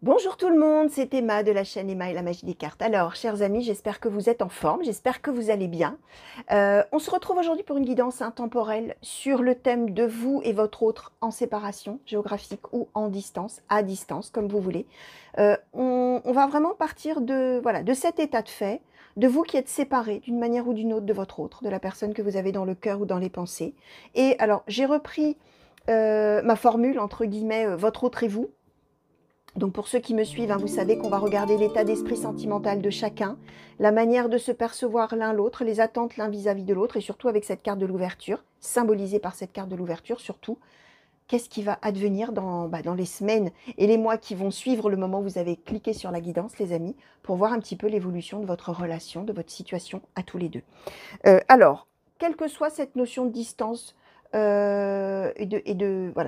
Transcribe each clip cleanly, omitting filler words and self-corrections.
Bonjour tout le monde, c'est Emma de la chaîne Emma et la magie des cartes. Alors, chers amis, j'espère que vous êtes en forme, j'espère que vous allez bien. On se retrouve aujourd'hui pour une guidance intemporelle sur le thème de vous et votre autre en séparation géographique ou en distance, à distance, comme vous voulez. On va vraiment partir de, voilà, de cet état de fait, de vous qui êtes séparés d'une manière ou d'une autre de votre autre, de la personne que vous avez dans le cœur ou dans les pensées. Et alors, j'ai repris ma formule, entre guillemets, votre autre et vous. Donc pour ceux qui me suivent, hein, vous savez qu'on va regarder l'état d'esprit sentimental de chacun, la manière de se percevoir l'un l'autre, les attentes l'un vis-à-vis de l'autre, et surtout avec cette carte de l'ouverture, symbolisée par cette carte de l'ouverture, surtout, qu'est-ce qui va advenir dans les semaines et les mois qui vont suivre le moment où vous avez cliqué sur la guidance, les amis, pour voir un petit peu l'évolution de votre relation, de votre situation à tous les deux. Alors, quelle que soit cette notion de distance, voilà,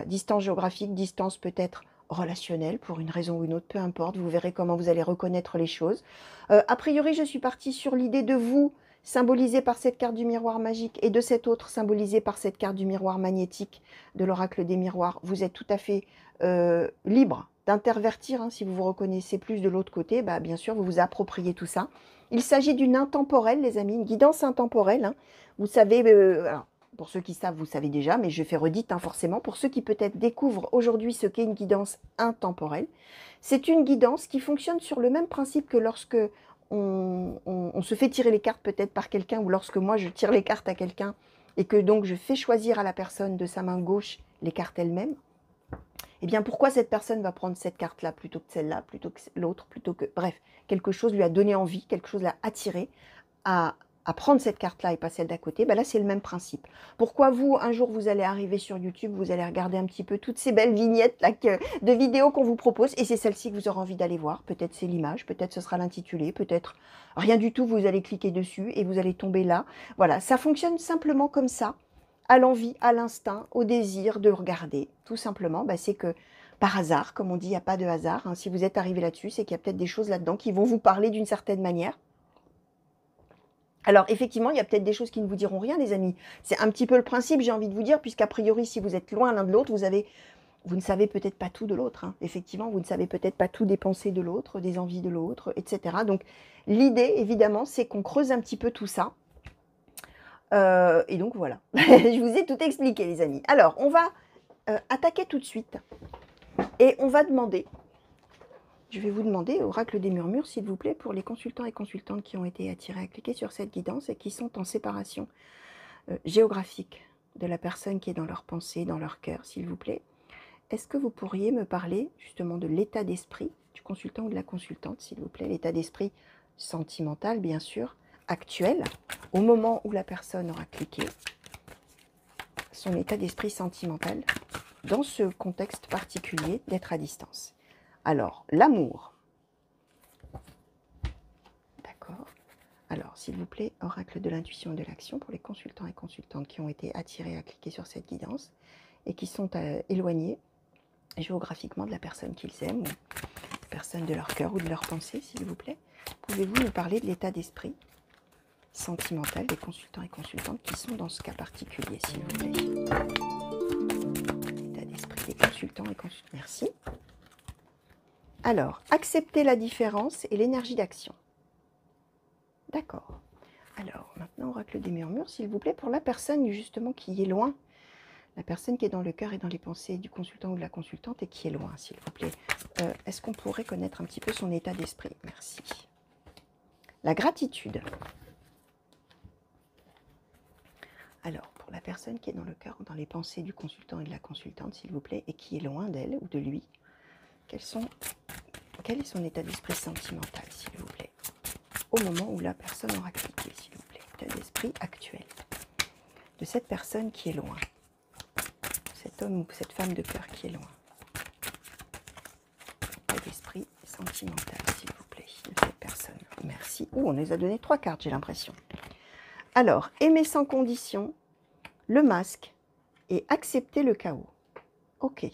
distance géographique, distance peut-être relationnelle, pour une raison ou une autre, peu importe, vous verrez comment vous allez reconnaître les choses. A priori, je suis partie sur l'idée de vous, symbolisé par cette carte du miroir magique, et de cet autre, symbolisé par cette carte du miroir magnétique de l'oracle des miroirs. Vous êtes tout à fait libre d'intervertir, hein, si vous vous reconnaissez plus de l'autre côté, bah, bien sûr, vous vous appropriez tout ça. Il s'agit d'une intemporelle, les amis, une guidance intemporelle, hein. Vous savez, alors, pour ceux qui savent, vous savez déjà, mais je fais redite, hein, forcément. Pour ceux qui peut-être découvrent aujourd'hui ce qu'est une guidance intemporelle, c'est une guidance qui fonctionne sur le même principe que lorsque on se fait tirer les cartes peut-être par quelqu'un, ou lorsque moi je tire les cartes à quelqu'un, et que donc je fais choisir à la personne de sa main gauche les cartes elles-mêmes. Eh bien, pourquoi cette personne va prendre cette carte-là plutôt que celle-là, plutôt que l'autre, plutôt que... Bref, quelque chose lui a donné envie, quelque chose l'a attiré à, à prendre cette carte-là et pas celle d'à côté. Ben là, c'est le même principe. Pourquoi vous, un jour, vous allez arriver sur YouTube, vous allez regarder un petit peu toutes ces belles vignettes là, de vidéos qu'on vous propose, et c'est celle-ci que vous aurez envie d'aller voir. Peut-être c'est l'image, peut-être ce sera l'intitulé, peut-être rien du tout, vous allez cliquer dessus et vous allez tomber là. Voilà, ça fonctionne simplement comme ça, à l'envie, à l'instinct, au désir de regarder. Tout simplement, bah, c'est que par hasard, comme on dit, il n'y a pas de hasard, hein. Si vous êtes arrivé là-dessus, c'est qu'il y a peut-être des choses là-dedans qui vont vous parler d'une certaine manière. Alors effectivement, il y a peut-être des choses qui ne vous diront rien, les amis. C'est un petit peu le principe, j'ai envie de vous dire, puisqu'a priori, si vous êtes loin l'un de l'autre, vous ne savez peut-être pas tout de l'autre, hein. Effectivement, vous ne savez peut-être pas tout des pensées de l'autre, des envies de l'autre, etc. Donc l'idée, évidemment, c'est qu'on creuse un petit peu tout ça. Et donc voilà, je vous ai tout expliqué, les amis. Alors, on va attaquer tout de suite. Et on va demander, je vais vous demander, oracle des murmures, s'il vous plaît, pour les consultants et consultantes qui ont été attirés à cliquer sur cette guidance et qui sont en séparation géographique de la personne qui est dans leur pensée, dans leur cœur, s'il vous plaît. Est-ce que vous pourriez me parler justement de l'état d'esprit du consultant ou de la consultante, s'il vous plaît, l'état d'esprit sentimental, bien sûr, actuel, au moment où la personne aura cliqué, son état d'esprit sentimental dans ce contexte particulier d'être à distance. Alors, l'amour. D'accord. Alors, s'il vous plaît, oracle de l'intuition et de l'action pour les consultants et consultantes qui ont été attirés à cliquer sur cette guidance et qui sont éloignés géographiquement de la personne qu'ils aiment, ou personne de leur cœur ou de leur pensée, s'il vous plaît. Pouvez-vous nous parler de l'état d'esprit sentimental des consultants et consultantes qui sont dans ce cas particulier, s'il vous plaît? L'état d'esprit des consultants et consultantes. Merci. Alors, accepter la différence et l'énergie d'action. D'accord. Alors, maintenant, oracle des murmures, s'il vous plaît, pour la personne justement qui est loin, la personne qui est dans le cœur et dans les pensées du consultant ou de la consultante et qui est loin, s'il vous plaît. Est-ce qu'on pourrait connaître un petit peu son état d'esprit? Merci. La gratitude. Alors, pour la personne qui est dans le cœur ou dans les pensées du consultant et de la consultante, s'il vous plaît, et qui est loin d'elle ou de lui, quel est son état d'esprit sentimental, s'il vous plaît, au moment où la personne aura cliqué, s'il vous plaît, l'état d'esprit actuel de cette personne qui est loin, cet homme ou cette femme de cœur qui est loin, état d'esprit sentimental, s'il vous plaît, de cette personne. Merci. Ouh, on nous a donné 3 cartes, j'ai l'impression. Alors, aimer sans condition, le masque et accepter le chaos. Ok.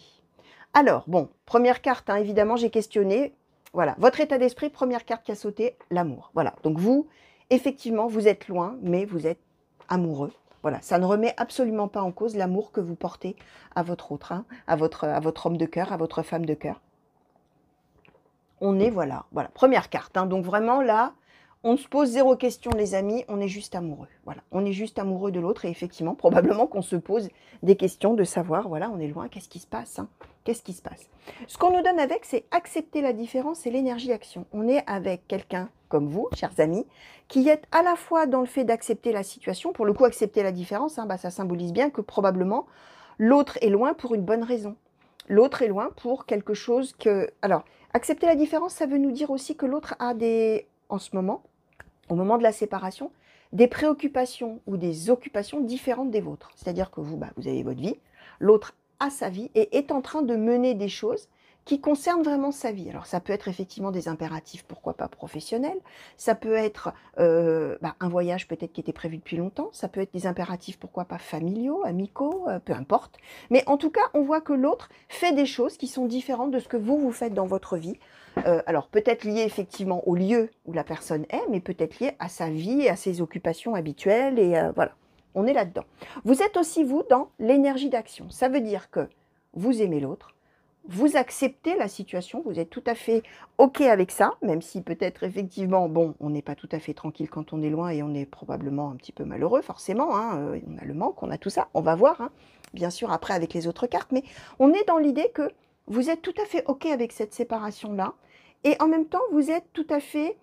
Alors, bon, première carte, hein, évidemment, j'ai questionné. Voilà, votre état d'esprit, première carte qui a sauté, l'amour. Voilà, donc vous, effectivement, vous êtes loin, mais vous êtes amoureux. Voilà, ça ne remet absolument pas en cause l'amour que vous portez à votre autre, hein, à votre homme de cœur, à votre femme de cœur. On est, voilà, première carte. Hein, donc vraiment là, on se pose zéro question les amis, on est juste amoureux. Voilà, on est juste amoureux de l'autre et effectivement, probablement qu'on se pose des questions de savoir, voilà, on est loin, qu'est-ce qui se passe, hein? Qu'est-ce qui se passe? Ce qu'on nous donne avec, c'est accepter la différence et l'énergie action. On est avec quelqu'un comme vous, chers amis, qui est à la fois dans le fait d'accepter la situation, pour le coup accepter la différence, hein, ça symbolise bien que probablement l'autre est loin pour une bonne raison. L'autre est loin pour quelque chose que... Alors, accepter la différence, ça veut nous dire aussi que l'autre a en ce moment, au moment de la séparation, des préoccupations ou des occupations différentes des vôtres. C'est-à-dire que vous, vous avez votre vie, l'autre a sa vie et est en train de mener des choses qui concernent vraiment sa vie. Alors ça peut être effectivement des impératifs, pourquoi pas professionnels, ça peut être un voyage peut-être qui était prévu depuis longtemps, ça peut être des impératifs, pourquoi pas familiaux, amicaux, peu importe. Mais en tout cas, on voit que l'autre fait des choses qui sont différentes de ce que vous faites dans votre vie. Alors peut-être lié effectivement au lieu où la personne est, mais peut-être lié à sa vie, à ses occupations habituelles, et voilà, on est là-dedans. Vous êtes aussi, vous, dans l'énergie d'action. Ça veut dire que vous aimez l'autre, vous acceptez la situation, vous êtes tout à fait OK avec ça, même si peut-être effectivement, bon, on n'est pas tout à fait tranquille quand on est loin et on est probablement un petit peu malheureux, forcément, hein, on a le manque, on a tout ça, on va voir, hein, bien sûr, après avec les autres cartes, mais on est dans l'idée que vous êtes tout à fait OK avec cette séparation-là, et en même temps, vous êtes tout à fait...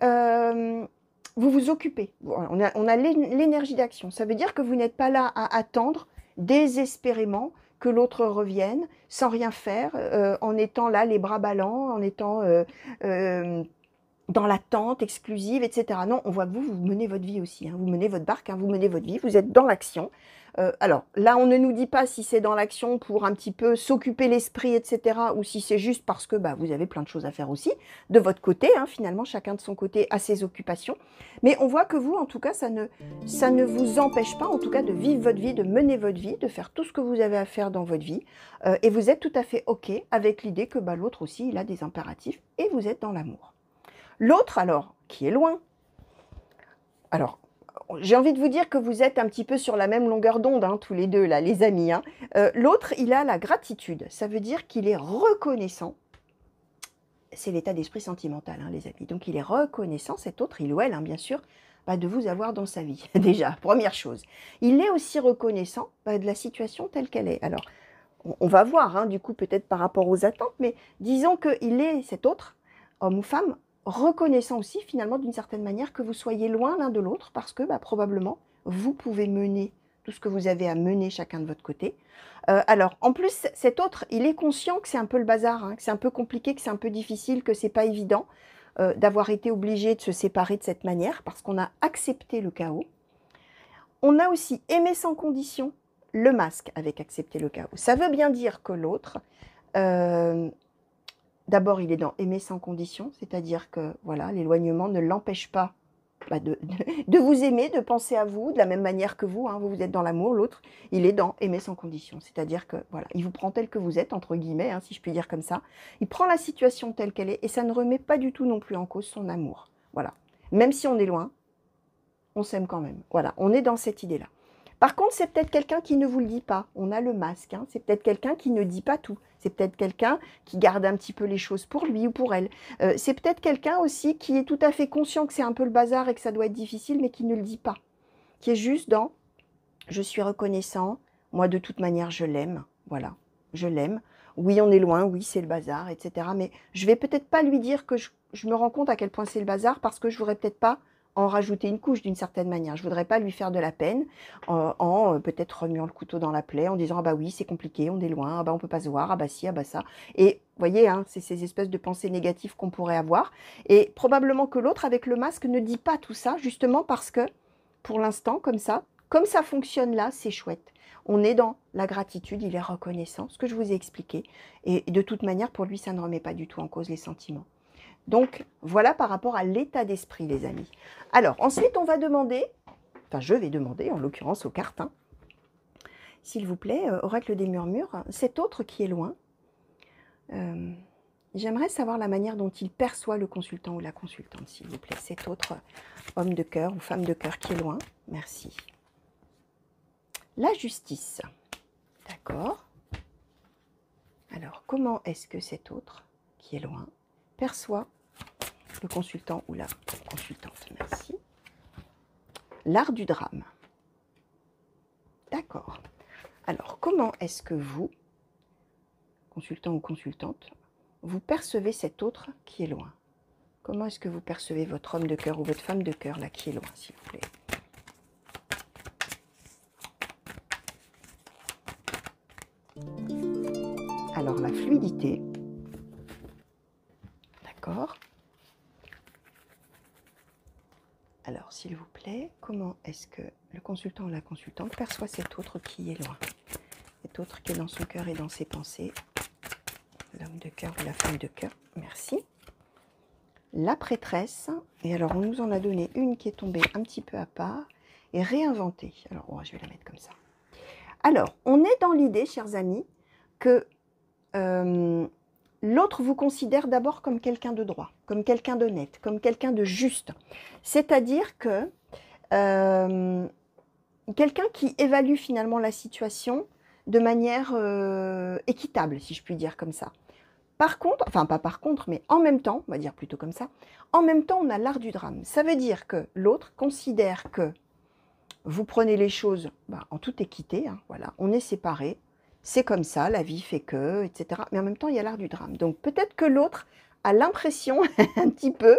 vous vous occupez. On a l'énergie d'action. Ça veut dire que vous n'êtes pas là à attendre désespérément que l'autre revienne sans rien faire, en étant là les bras ballants, en étant dans l'attente exclusive, etc. Non, on voit que vous menez votre vie aussi. Hein. Vous menez votre barque, hein, vous menez votre vie, vous êtes dans l'action. Alors là, on ne nous dit pas si c'est dans l'action pour un petit peu s'occuper l'esprit, etc. ou si c'est juste parce que vous avez plein de choses à faire aussi, de votre côté, hein, finalement, chacun de son côté a ses occupations. Mais on voit que vous, en tout cas, ça ne vous empêche pas, en tout cas, de vivre votre vie, de mener votre vie, de faire tout ce que vous avez à faire dans votre vie. Et vous êtes tout à fait OK avec l'idée que l'autre aussi, il a des impératifs et vous êtes dans l'amour. L'autre, alors, qui est loin, alors, j'ai envie de vous dire que vous êtes un petit peu sur la même longueur d'onde, hein, tous les deux, là, les amis. Hein. L'autre, il a la gratitude. Ça veut dire qu'il est reconnaissant. C'est l'état d'esprit sentimental, hein, les amis. Donc, il est reconnaissant, cet autre, il ou elle, hein, bien sûr, de vous avoir dans sa vie. Déjà, première chose. Il est aussi reconnaissant de la situation telle qu'elle est. Alors, on va voir, hein, du coup, peut-être par rapport aux attentes, mais disons qu'il est, cet autre, homme ou femme, reconnaissant aussi, finalement, d'une certaine manière, que vous soyez loin l'un de l'autre, parce que probablement, vous pouvez mener tout ce que vous avez à mener chacun de votre côté. Alors, en plus, cet autre, il est conscient que c'est un peu le bazar, hein, que c'est un peu compliqué, que c'est un peu difficile, que c'est pas évident d'avoir été obligé de se séparer de cette manière, parce qu'on a accepté le chaos. On a aussi aimé sans condition le masque avec accepter le chaos. Ça veut bien dire que l'autre... D'abord, il est dans aimer sans condition, c'est-à-dire que voilà, l'éloignement ne l'empêche pas de vous aimer, de penser à vous de la même manière que vous. Hein, vous êtes dans l'amour, l'autre, il est dans aimer sans condition. C'est-à-dire que voilà, il vous prend tel que vous êtes, entre guillemets, hein, si je puis dire comme ça. Il prend la situation telle qu'elle est et ça ne remet pas du tout non plus en cause son amour. Voilà. Même si on est loin, on s'aime quand même. Voilà, on est dans cette idée-là. Par contre, c'est peut-être quelqu'un qui ne vous le dit pas. On a le masque. Hein. C'est peut-être quelqu'un qui ne dit pas tout. C'est peut-être quelqu'un qui garde un petit peu les choses pour lui ou pour elle. C'est peut-être quelqu'un aussi qui est tout à fait conscient que c'est un peu le bazar et que ça doit être difficile, mais qui ne le dit pas. Qui est juste dans « je suis reconnaissant, moi de toute manière je l'aime ». Voilà, je l'aime. Oui, on est loin, oui, c'est le bazar, etc. Mais je vais peut-être pas lui dire que je me rends compte à quel point c'est le bazar parce que je voudrais peut-être pas en rajouter une couche d'une certaine manière. Je ne voudrais pas lui faire de la peine en peut-être remuant le couteau dans la plaie, en disant « Ah bah oui, c'est compliqué, on est loin, ah bah on peut pas se voir, ah bah si, ah bah ça ». Et vous voyez, hein, c'est ces espèces de pensées négatives qu'on pourrait avoir. Et probablement que l'autre, avec le masque, ne dit pas tout ça, justement parce que, pour l'instant, comme ça fonctionne là, c'est chouette. On est dans la gratitude, il est reconnaissant, ce que je vous ai expliqué. Et de toute manière, pour lui, ça ne remet pas du tout en cause les sentiments. Donc, voilà par rapport à l'état d'esprit, les amis. Alors, ensuite, on va demander, enfin, je vais demander, en l'occurrence aux cartes, hein, s'il vous plaît, oracle des murmures, cet autre qui est loin, j'aimerais savoir la manière dont il perçoit le consultant ou la consultante, s'il vous plaît. Cet autre homme de cœur ou femme de cœur qui est loin. Merci. La justice. D'accord. Alors, comment est-ce que cet autre qui est loin perçoit le consultant ou la consultante? Merci. L'art du drame. D'accord. Alors, comment est-ce que vous, consultant ou consultante, vous percevez cet autre qui est loin? Comment est-ce que vous percevez votre homme de cœur ou votre femme de cœur, là, qui est loin, s'il vous plaît? Alors, la fluidité. D'accord. Alors, s'il vous plaît, comment est-ce que le consultant ou la consultante perçoit cet autre qui est loin? Cet autre qui est dans son cœur et dans ses pensées. L'homme de cœur ou la femme de cœur. Merci. La prêtresse. Et alors, on nous en a donné une qui est tombée un petit peu à part et réinventée. Alors, je vais la mettre comme ça. Alors, on est dans l'idée, chers amis, que l'autre vous considère d'abord comme quelqu'un de droit, comme quelqu'un d'honnête, comme quelqu'un de juste. C'est-à-dire que quelqu'un qui évalue finalement la situation de manière équitable, si je puis dire comme ça. Par contre, enfin pas par contre, mais en même temps, on va dire plutôt comme ça, en même temps on a l'art du drame. Ça veut dire que l'autre considère que vous prenez les choses en toute équité, hein, voilà, on est séparés, c'est comme ça, la vie fait que, etc. Mais en même temps, il y a l'art du drame. Donc peut-être que l'autre a l'impression, un petit peu,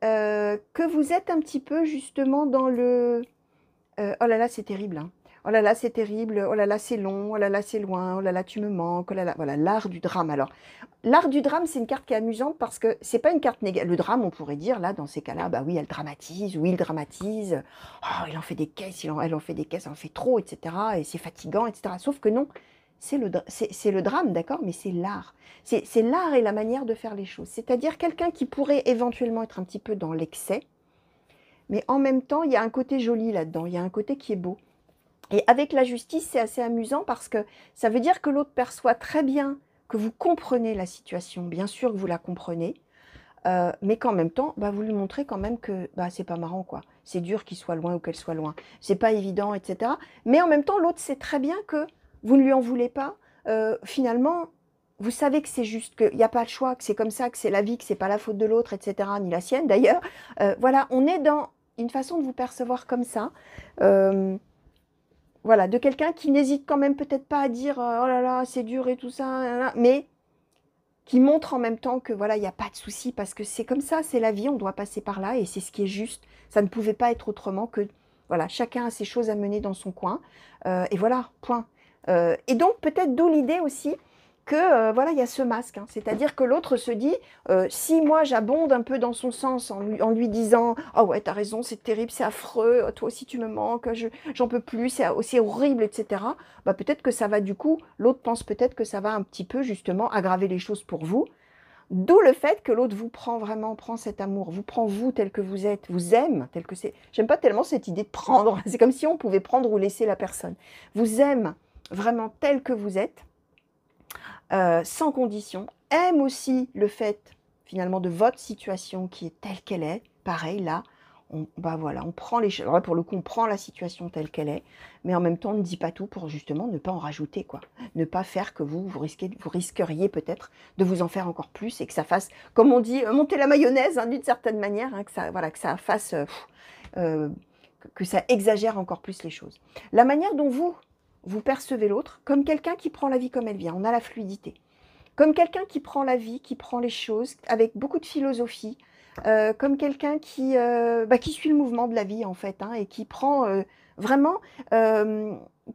que vous êtes un petit peu justement dans le « oh là là, c'est terrible, hein. Oh là là, c'est terrible, oh là là, c'est long, oh là là, c'est loin, oh là là, tu me manques, oh là là ». Voilà, l'art du drame. Alors, l'art du drame, c'est une carte qui est amusante parce que c'est pas une carte négative. Le drame, on pourrait dire, là, dans ces cas-là, bah oui, elle dramatise, oui, il dramatise. Oh, il en fait des caisses, elle en fait des caisses, elle en fait trop, etc. Et c'est fatigant, etc. Sauf que non, c'est le drame, d'accord, mais c'est l'art. C'est l'art et la manière de faire les choses. C'est-à-dire quelqu'un qui pourrait éventuellement être un petit peu dans l'excès, mais en même temps, il y a un côté joli là-dedans, il y a un côté qui est beau. Et avec la justice, c'est assez amusant parce que ça veut dire que l'autre perçoit très bien que vous comprenez la situation, bien sûr que vous la comprenez, mais qu'en même temps, vous lui montrez quand même que c'est pas marrant, quoi. C'est dur qu'il soit loin ou qu'elle soit loin. C'est pas évident, etc. Mais en même temps, l'autre sait très bien que vous ne lui en voulez pas. Finalement, vous savez que c'est juste, qu'il n'y a pas le choix, que c'est comme ça, que c'est la vie, que c'est pas la faute de l'autre, etc., ni la sienne d'ailleurs. Voilà, on est dans une façon de vous percevoir comme ça. Voilà, de quelqu'un qui n'hésite quand même peut-être pas à dire « oh là là, c'est dur et tout ça », mais qui montre en même temps que voilà, il n'y a pas de souci parce que c'est comme ça, c'est la vie, on doit passer par là et c'est ce qui est juste. Ça ne pouvait pas être autrement que, voilà, chacun a ses choses à mener dans son coin et voilà, point. Et donc peut-être d'où l'idée aussi que voilà, il y a ce masque, hein. C'est-à-dire que l'autre se dit, si moi j'abonde un peu dans son sens en lui disant « oh ouais, t'as raison, c'est terrible, c'est affreux, toi aussi tu me manques, j'en peux plus, c'est aussi horrible, etc. » Peut-être que ça va du coup, l'autre pense peut-être que ça va un petit peu justement aggraver les choses pour vous. D'où le fait que l'autre vous prend vraiment, prend cet amour, vous prend vous tel que vous êtes, vous aime tel que c'est. J'aime pas tellement cette idée de prendre, c'est comme si on pouvait prendre ou laisser la personne. Vous aime vraiment tel que vous êtes, sans condition, aime aussi le fait finalement de votre situation qui est telle qu'elle est. Pareil là, voilà, on prend les choses. Alors là, pour le coup, on prend la situation telle qu'elle est, mais en même temps, on ne dit pas tout pour justement ne pas en rajouter, quoi. Ne pas faire que vous risqueriez peut-être de vous en faire encore plus et que ça fasse, comme on dit, monter la mayonnaise, hein, d'une certaine manière, hein, que ça fasse, que ça exagère encore plus les choses. La manière dont vous percevez l'autre comme quelqu'un qui prend la vie comme elle vient. On a la fluidité. Comme quelqu'un qui prend la vie, qui prend les choses avec beaucoup de philosophie, comme quelqu'un qui suit le mouvement de la vie, en fait, hein, et qui prend vraiment,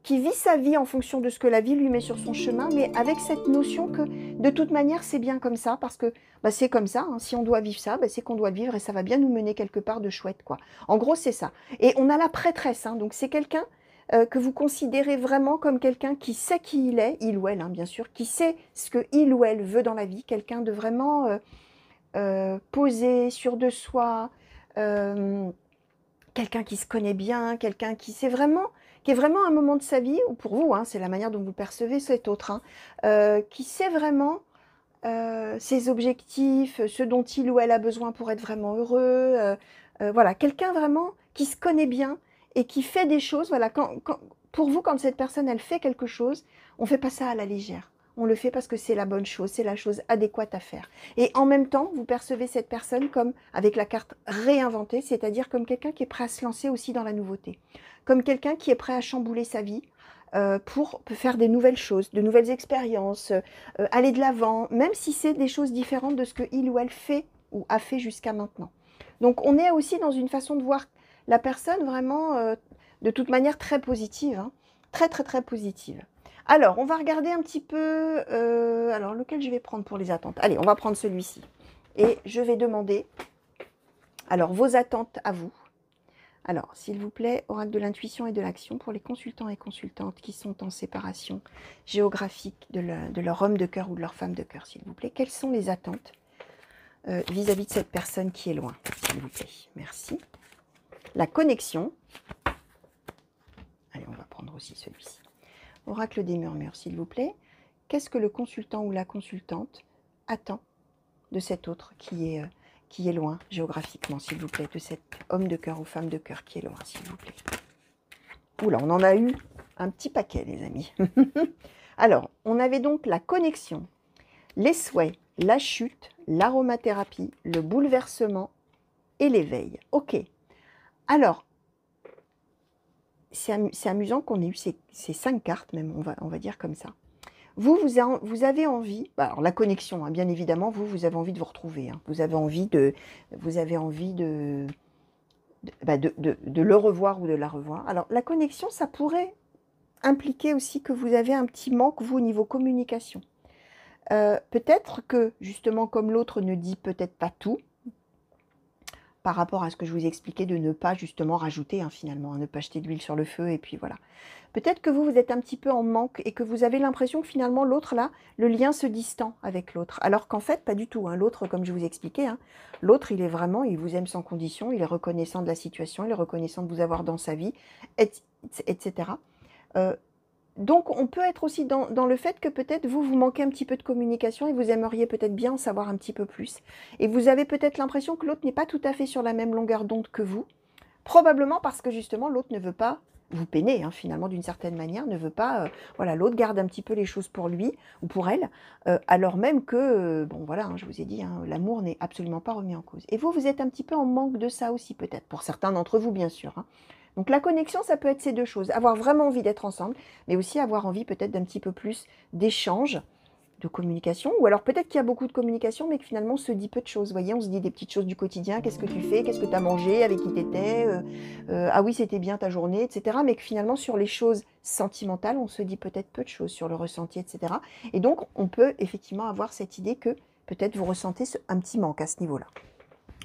qui vit sa vie en fonction de ce que la vie lui met sur son chemin, mais avec cette notion que, de toute manière, c'est bien comme ça, parce que c'est comme ça, hein, si on doit vivre ça, c'est qu'on doit le vivre, et ça va bien nous mener quelque part de chouette, quoi. En gros, c'est ça. Et on a la prêtresse, hein, donc c'est quelqu'un que vous considérez vraiment comme quelqu'un qui sait qui il est, il ou elle, hein, bien sûr, qui sait ce que il ou elle veut dans la vie, quelqu'un de vraiment posé, sûr de soi, quelqu'un qui se connaît bien, quelqu'un qui sait vraiment, qui est vraiment à un moment de sa vie, ou pour vous, hein, c'est la manière dont vous percevez cet autre, hein, qui sait vraiment ses objectifs, ce dont il ou elle a besoin pour être vraiment heureux, voilà, quelqu'un vraiment qui se connaît bien, et qui fait des choses, voilà, pour vous, quand cette personne, elle fait quelque chose, on ne fait pas ça à la légère. on le fait parce que c'est la bonne chose, c'est la chose adéquate à faire. Et en même temps, vous percevez cette personne comme, avec la carte réinventée, c'est-à-dire comme quelqu'un qui est prêt à se lancer aussi dans la nouveauté. Comme quelqu'un qui est prêt à chambouler sa vie pour faire des nouvelles choses, de nouvelles expériences, aller de l'avant, même si c'est des choses différentes de ce que il ou elle fait ou a fait jusqu'à maintenant. Donc on est aussi dans une façon de voir la personne vraiment de toute manière très positive, hein, très très très positive. Alors, on va regarder un petit peu, alors lequel je vais prendre pour les attentes. Allez, on va prendre celui-ci. Et je vais demander, alors, vos attentes à vous. Alors, s'il vous plaît, oracle de l'intuition et de l'action pour les consultants et consultantes qui sont en séparation géographique de leur homme de cœur ou de leur femme de cœur, s'il vous plaît. Quelles sont les attentes vis-à-vis de cette personne qui est loin, s'il vous plaît? Merci. La connexion. Allez, on va prendre aussi celui-ci. Oracle des murmures, s'il vous plaît. Qu'est-ce que le consultant ou la consultante attend de cet autre qui est loin géographiquement, s'il vous plaît, de cet homme de cœur ou femme de cœur qui est loin, s'il vous plaît? Oula, on en a eu un petit paquet, les amis. Alors, on avait donc la connexion, les souhaits, la chute, l'aromathérapie, le bouleversement et l'éveil. Ok. Alors, c'est amusant qu'on ait eu ces 5 cartes, même, on va dire comme ça. Vous avez envie, alors la connexion, hein, bien évidemment, vous avez envie de vous retrouver. Hein, vous avez envie de le revoir ou de la revoir. Alors, la connexion, ça pourrait impliquer aussi que vous avez un petit manque, vous, au niveau communication. Peut-être que, justement, comme l'autre ne dit peut-être pas tout, par rapport à ce que je vous ai expliqué, de ne pas justement rajouter, hein, finalement, hein, ne pas jeter de l'huile sur le feu, et puis voilà. Peut-être que vous êtes un petit peu en manque et que vous avez l'impression que finalement l'autre là, le lien se distend avec l'autre. Alors qu'en fait, pas du tout. Hein. L'autre, comme je vous ai expliqué, hein, l'autre, il est vraiment, il vous aime sans condition, il est reconnaissant de la situation, il est reconnaissant de vous avoir dans sa vie, etc. Donc, on peut être aussi dans le fait que peut-être vous manquez un petit peu de communication et vous aimeriez peut-être bien en savoir un petit peu plus. Et vous avez peut-être l'impression que l'autre n'est pas tout à fait sur la même longueur d'onde que vous, probablement parce que justement l'autre ne veut pas vous peiner, hein, finalement, d'une certaine manière, ne veut pas, voilà, l'autre garde un petit peu les choses pour lui ou pour elle, alors même que, bon voilà, hein, je vous ai dit, hein, l'amour n'est absolument pas remis en cause. Et vous êtes un petit peu en manque de ça aussi, peut-être, pour certains d'entre vous, bien sûr. Hein. Donc la connexion, ça peut être ces deux choses, avoir vraiment envie d'être ensemble, mais aussi avoir envie peut-être d'un petit peu plus d'échange, de communication, ou alors peut-être qu'il y a beaucoup de communication, mais que finalement on se dit peu de choses. Vous voyez, on se dit des petites choses du quotidien, qu'est-ce que tu fais, qu'est-ce que tu as mangé, avec qui tu étais, ah oui, c'était bien ta journée, etc. Mais que finalement sur les choses sentimentales, on se dit peut-être peu de choses, sur le ressenti, etc. Et donc on peut effectivement avoir cette idée que peut-être vous ressentez un petit manque à ce niveau-là.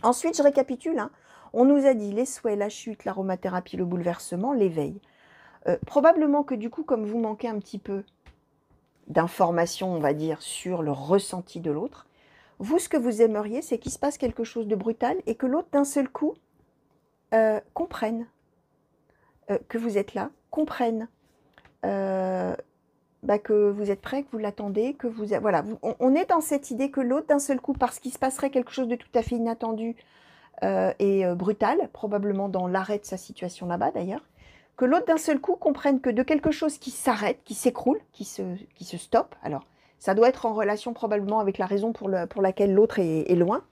Ensuite, je récapitule, hein. On nous a dit les souhaits, la chute, l'aromathérapie, le bouleversement, l'éveil. Probablement que du coup, comme vous manquez un petit peu d'informations, on va dire, sur le ressenti de l'autre, vous, ce que vous aimeriez, c'est qu'il se passe quelque chose de brutal et que l'autre, d'un seul coup, comprenne que vous êtes là, comprenne que vous êtes prêt, que vous l'attendez, que vous... Voilà, on est dans cette idée que l'autre, d'un seul coup, parce qu'il se passerait quelque chose de tout à fait inattendu et brutal, probablement dans l'arrêt de sa situation là-bas d'ailleurs, que l'autre d'un seul coup comprenne que de quelque chose qui s'arrête, qui s'écroule, qui se stoppe, alors ça doit être en relation probablement avec la raison pour laquelle l'autre est loin,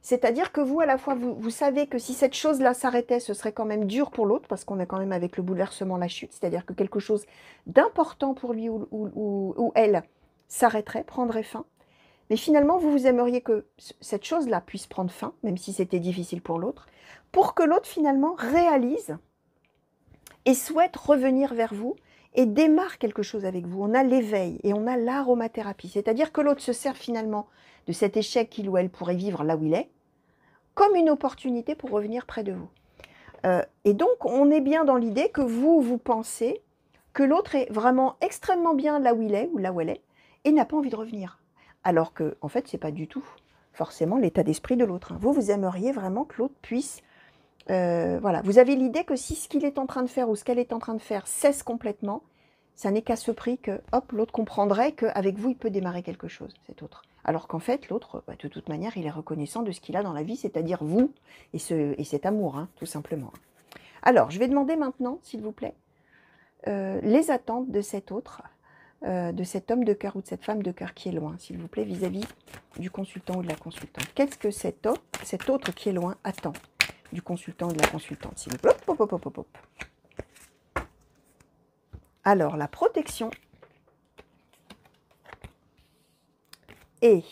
c'est-à-dire que vous, à la fois, vous savez que si cette chose-là s'arrêtait, ce serait quand même dur pour l'autre, parce qu'on est quand même avec le bouleversement, la chute, c'est-à-dire que quelque chose d'important pour lui ou elle s'arrêterait, prendrait fin. Mais finalement, vous aimeriez que cette chose-là puisse prendre fin, même si c'était difficile pour l'autre, pour que l'autre finalement réalise et souhaite revenir vers vous et démarre quelque chose avec vous. On a l'éveil et on a l'aromathérapie, c'est-à-dire que l'autre se sert finalement de cet échec qu'il ou elle pourrait vivre là où il est, comme une opportunité pour revenir près de vous. Et donc, on est bien dans l'idée que vous pensez que l'autre est vraiment extrêmement bien là où il est ou là où elle est et n'a pas envie de revenir. Alors que, en fait, ce n'est pas du tout forcément l'état d'esprit de l'autre. Vous aimeriez vraiment que l'autre puisse... voilà, vous avez l'idée que si ce qu'il est en train de faire ou ce qu'elle est en train de faire cesse complètement, ça n'est qu'à ce prix que, hop, l'autre comprendrait qu'avec vous, il peut démarrer quelque chose, cet autre. Alors qu'en fait, l'autre, de toute manière, il est reconnaissant de ce qu'il a dans la vie, c'est-à-dire vous et cet amour, hein, tout simplement. Alors, je vais demander maintenant, s'il vous plaît, les attentes de cet autre de cet homme de cœur ou de cette femme de cœur qui est loin, s'il vous plaît, vis-à-vis du consultant ou de la consultante. Qu'est-ce que cet autre qui est loin attend du consultant ou de la consultante, s'il vous plaît? Hop, hop, hop, hop, hop. Alors, la protection. Et,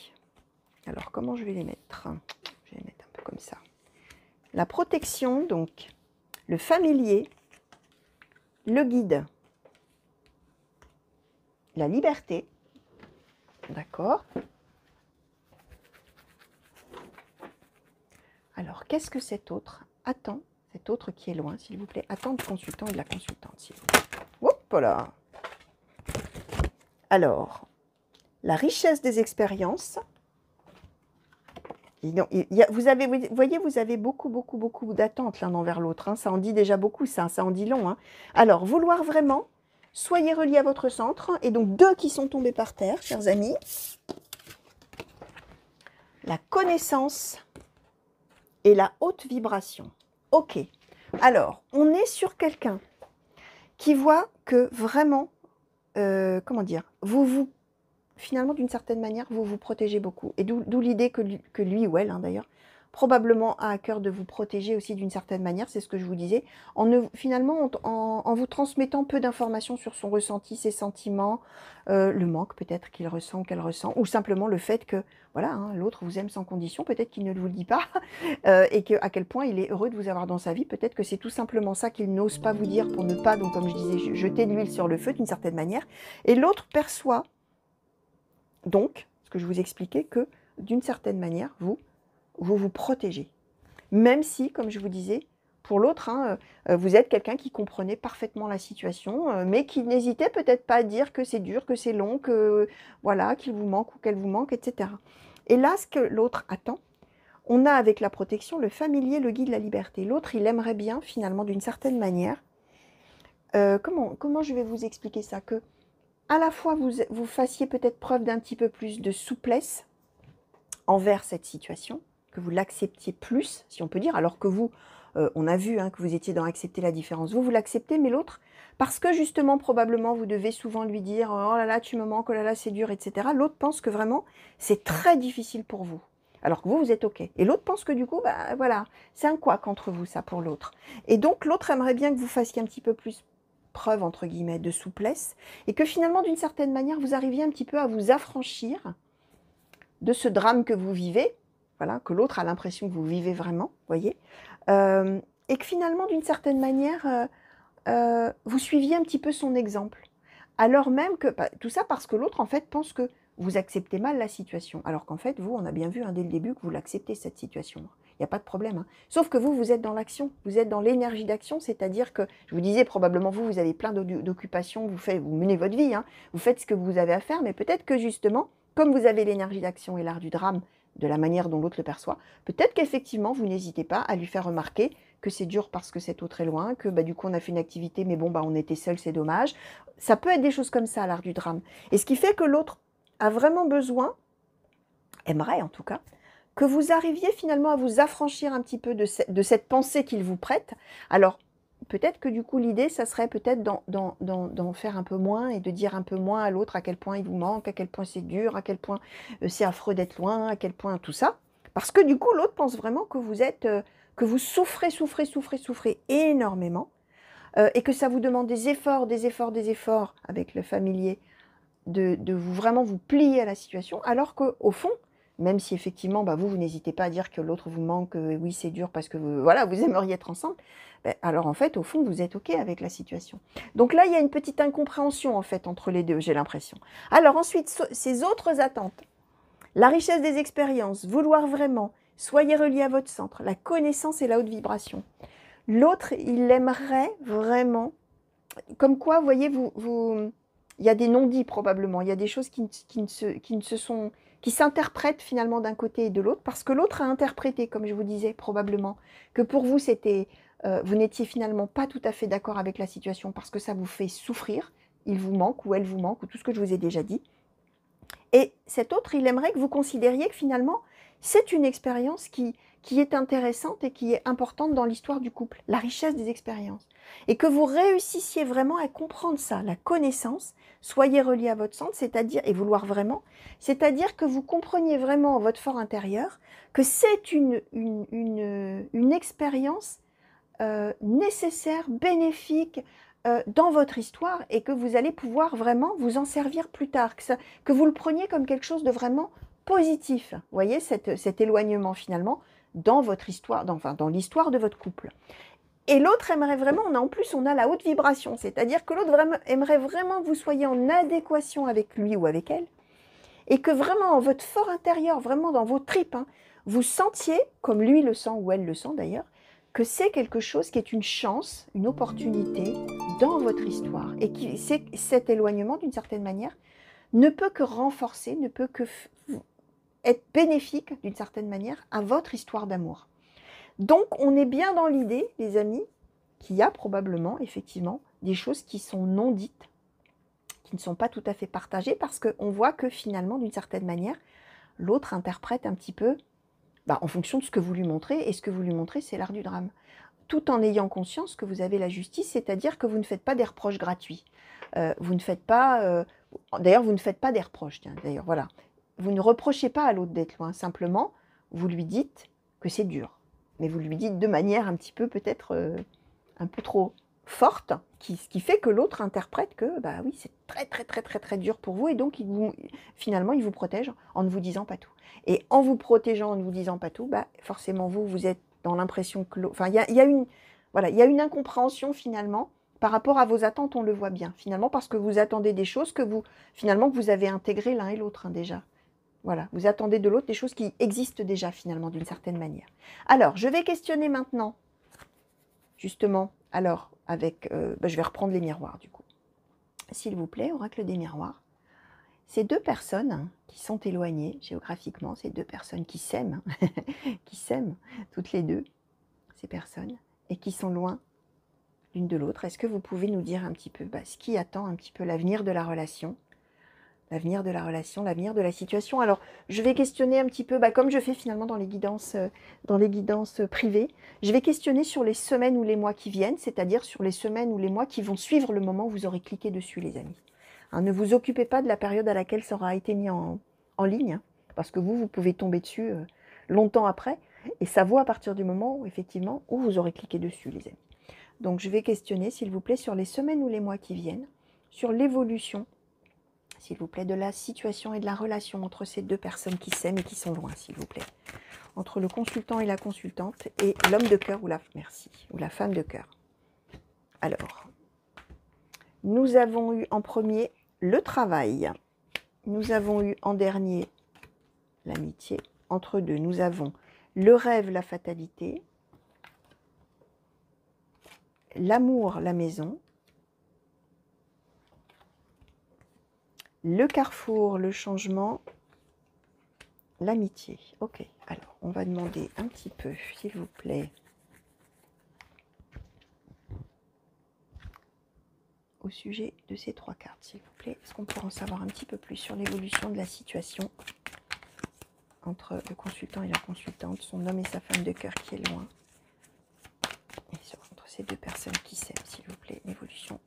alors, comment je vais les mettre? Je vais les mettre un peu comme ça. La protection, donc, le familier, le guide, la liberté, d'accord? Alors, qu'est-ce que cet autre attend, cet autre qui est loin, s'il vous plaît, attend du consultant et de la consultante, s'il vous plaît. Hop là. Alors, la richesse des expériences. Vous voyez, vous avez beaucoup d'attentes l'un envers l'autre. Hein. Ça en dit déjà beaucoup, ça en dit long. Hein. Alors, vouloir vraiment, soyez reliés à votre centre. Et donc, 2 qui sont tombés par terre, chers amis. La connaissance et la haute vibration. Ok. Alors, on est sur quelqu'un qui voit que vraiment, comment dire, finalement, d'une certaine manière, vous vous protégez beaucoup. Et d'où l'idée que lui ou elle, hein, d'ailleurs, probablement a à cœur de vous protéger aussi d'une certaine manière, c'est ce que je vous disais, finalement, en vous transmettant peu d'informations sur son ressenti, ses sentiments, le manque peut-être qu'il ressent ou qu'elle ressent, ou simplement le fait que, voilà, hein, l'autre vous aime sans condition, peut-être qu'il ne vous le dit pas, et à quel point il est heureux de vous avoir dans sa vie, peut-être que c'est tout simplement ça qu'il n'ose pas vous dire pour ne pas, donc comme je disais, jeter de l'huile sur le feu d'une certaine manière, et l'autre perçoit donc, ce que je vous expliquais, que d'une certaine manière, vous protégez. Même si, comme je vous disais, pour l'autre, hein, vous êtes quelqu'un qui comprenait parfaitement la situation, mais qui n'hésitait peut-être pas à dire que c'est dur, que c'est long, que voilà, qu'il vous manque ou qu'elle vous manque, etc. Et là, ce que l'autre attend, on a avec la protection le familier, le guide, la liberté. L'autre, il aimerait bien, finalement, d'une certaine manière, comment je vais vous expliquer ça, que à la fois vous fassiez peut-être preuve d'un petit peu plus de souplesse envers cette situation, que vous l'acceptiez plus, si on peut dire, alors que vous, on a vu hein, que vous étiez dans accepter la différence. Vous l'acceptez, mais l'autre, parce que justement, probablement, vous devez souvent lui dire « Oh là là, tu me manques, oh là là, c'est dur, etc. » L'autre pense que vraiment, c'est très difficile pour vous. Alors que vous, vous êtes OK. Et l'autre pense que du coup, bah voilà, c'est un couac entre vous, ça, pour l'autre. Et donc, l'autre aimerait bien que vous fassiez un petit peu plus preuve, entre guillemets, de souplesse, et que finalement, d'une certaine manière, vous arriviez un petit peu à vous affranchir de ce drame que vous vivez, voilà, que l'autre a l'impression que vous vivez vraiment, voyez, et que finalement, d'une certaine manière, vous suiviez un petit peu son exemple. Alors même que, tout ça parce que l'autre, en fait, pense que vous acceptez mal la situation, alors qu'en fait, vous, on a bien vu hein, dès le début que vous l'acceptez, cette situation. Il n'y a pas de problème. Hein. Sauf que vous êtes dans l'action, vous êtes dans l'énergie d'action, c'est-à-dire que, je vous disais, probablement vous avez plein d'occupations, vous menez votre vie, hein, vous faites ce que vous avez à faire, mais peut-être que justement, comme vous avez l'énergie d'action et l'art du drame, de la manière dont l'autre le perçoit, peut-être qu'effectivement, vous n'hésitez pas à lui faire remarquer que c'est dur parce que cet autre est loin, que du coup on a fait une activité, mais bon, on était seul, c'est dommage. Ça peut être des choses comme ça, l'art du drame. Et ce qui fait que l'autre a vraiment besoin, aimerait en tout cas, que vous arriviez finalement à vous affranchir un petit peu de cette pensée qu'il vous prête. Alors, peut-être que du coup, l'idée, ça serait peut-être d'en faire un peu moins et de dire un peu moins à l'autre à quel point il vous manque, à quel point c'est dur, à quel point c'est affreux d'être loin, à quel point tout ça. Parce que du coup, l'autre pense vraiment que vous êtes, que vous souffrez énormément et que ça vous demande des efforts avec le familier de vous vraiment vous plier à la situation, alors qu'au fond, même si effectivement, vous n'hésitez pas à dire que l'autre vous manque, que oui, c'est dur parce que voilà, vous aimeriez être ensemble, alors en fait, au fond, vous êtes OK avec la situation. Donc là, il y a une petite incompréhension en fait entre les deux, j'ai l'impression. Alors ensuite, ces autres attentes, la richesse des expériences, vouloir vraiment, soyez reliés à votre centre, la connaissance et la haute vibration. L'autre, il aimerait vraiment, comme quoi, vous voyez, il y a des non-dits probablement, il y a des choses qui s'interprètent finalement d'un côté et de l'autre, parce que l'autre a interprété, comme je vous disais probablement, que pour vous c'était, vous n'étiez finalement pas tout à fait d'accord avec la situation parce que ça vous fait souffrir, il vous manque ou elle vous manque, ou tout ce que je vous ai déjà dit. Et cet autre, il aimerait que vous considériez que finalement, c'est une expérience qui est intéressante et qui est importante dans l'histoire du couple, la richesse des expériences. Et que vous réussissiez vraiment à comprendre ça, la connaissance, soyez relié à votre centre, c'est-à-dire, et vouloir vraiment, c'est-à-dire que vous compreniez vraiment en votre fort intérieur que c'est une expérience nécessaire, bénéfique dans votre histoire et que vous allez pouvoir vraiment vous en servir plus tard, que vous le preniez comme quelque chose de vraiment positif. Vous voyez cet éloignement finalement dans votre histoire, dans l'histoire de votre couple. Et l'autre aimerait vraiment, en plus on a la haute vibration, c'est-à-dire que l'autre aimerait vraiment que vous soyez en adéquation avec lui ou avec elle, et que vraiment en votre fort intérieur, vraiment dans vos tripes, hein, vous sentiez, comme lui le sent ou elle le sent d'ailleurs, que c'est quelque chose qui est une chance, une opportunité dans votre histoire. Et cet éloignement, d'une certaine manière, ne peut que renforcer, ne peut que être bénéfique, d'une certaine manière, à votre histoire d'amour. Donc, on est bien dans l'idée, les amis, qu'il y a probablement, effectivement, des choses qui sont non dites, qui ne sont pas tout à fait partagées, parce qu'on voit que finalement, d'une certaine manière, l'autre interprète un petit peu en fonction de ce que vous lui montrez, et ce que vous lui montrez, c'est l'art du drame. Tout en ayant conscience que vous avez la justice, c'est-à-dire que vous ne faites pas des reproches gratuits. Vous ne faites pas... d'ailleurs, vous ne faites pas des reproches. D'ailleurs, voilà. Vous ne reprochez pas à l'autre d'être loin. Simplement, vous lui dites que c'est dur. Mais vous lui dites de manière un petit peu, peut-être, un peu trop forte, ce qui fait que l'autre interprète que, oui, c'est très, très, très, très, très dur pour vous, et donc, finalement, il vous protège en ne vous disant pas tout. Et en vous protégeant, en ne vous disant pas tout, forcément, vous êtes dans l'impression que l'autre... Enfin, il y a une incompréhension, finalement, par rapport à vos attentes, on le voit bien, finalement, parce que vous attendez des choses que vous avez intégrées l'un et l'autre, déjà. Voilà, vous attendez de l'autre des choses qui existent déjà, finalement, d'une certaine manière. Alors, je vais questionner maintenant, justement, alors, avec... je vais reprendre les miroirs, du coup. S'il vous plaît, oracle des miroirs. Ces deux personnes qui sont éloignées géographiquement, ces deux personnes qui s'aiment, qui s'aiment toutes les deux, ces personnes, et qui sont loin l'une de l'autre, est-ce que vous pouvez nous dire un petit peu ce qui attend un petit peu l'avenir de la relation, l'avenir de la situation? Alors, je vais questionner un petit peu, comme je fais finalement dans les guidances privées, je vais questionner sur les semaines ou les mois qui viennent, c'est-à-dire sur les semaines ou les mois qui vont suivre le moment où vous aurez cliqué dessus, les amis. Ne vous occupez pas de la période à laquelle ça aura été mis en ligne, parce que vous pouvez tomber dessus longtemps après, et ça vaut à partir du moment où, effectivement, où vous aurez cliqué dessus, les amis. Donc, je vais questionner, s'il vous plaît, sur les semaines ou les mois qui viennent, sur l'évolution, s'il vous plaît, de la situation et de la relation entre ces deux personnes qui s'aiment et qui sont loin, s'il vous plaît. Entre le consultant et la consultante, et l'homme de cœur ou la femme de cœur. Alors, nous avons eu en premier le travail. Nous avons eu en dernier l'amitié. Entre deux, nous avons le rêve, la fatalité, l'amour, la maison, le carrefour, le changement, l'amitié. Ok, alors on va demander un petit peu, s'il vous plaît, au sujet de ces trois cartes, s'il vous plaît. Est-ce qu'on pourra en savoir un petit peu plus sur l'évolution de la situation entre le consultant et la consultante, son homme et sa femme de cœur qui est loin, et entre ces deux personnes qui s'aiment, s'il vous plaît, l'évolution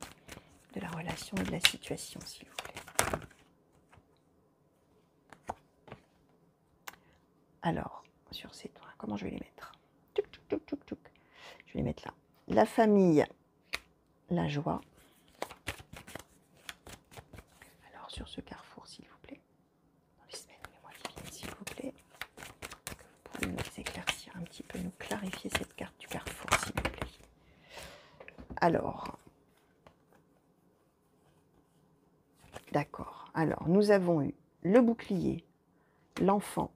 de la relation et de la situation, s'il vous plaît. Alors, sur ces trois, comment je vais les mettre? Je vais les mettre là. La famille, la joie. Alors, sur ce carrefour, s'il vous plaît, dans les semaines, les mois qui viennent, s'il vous plaît, que vous pouvez nous éclaircir un petit peu, nous clarifier cette carte du carrefour, s'il vous plaît. Alors, d'accord. Alors, nous avons eu le bouclier, l'enfant,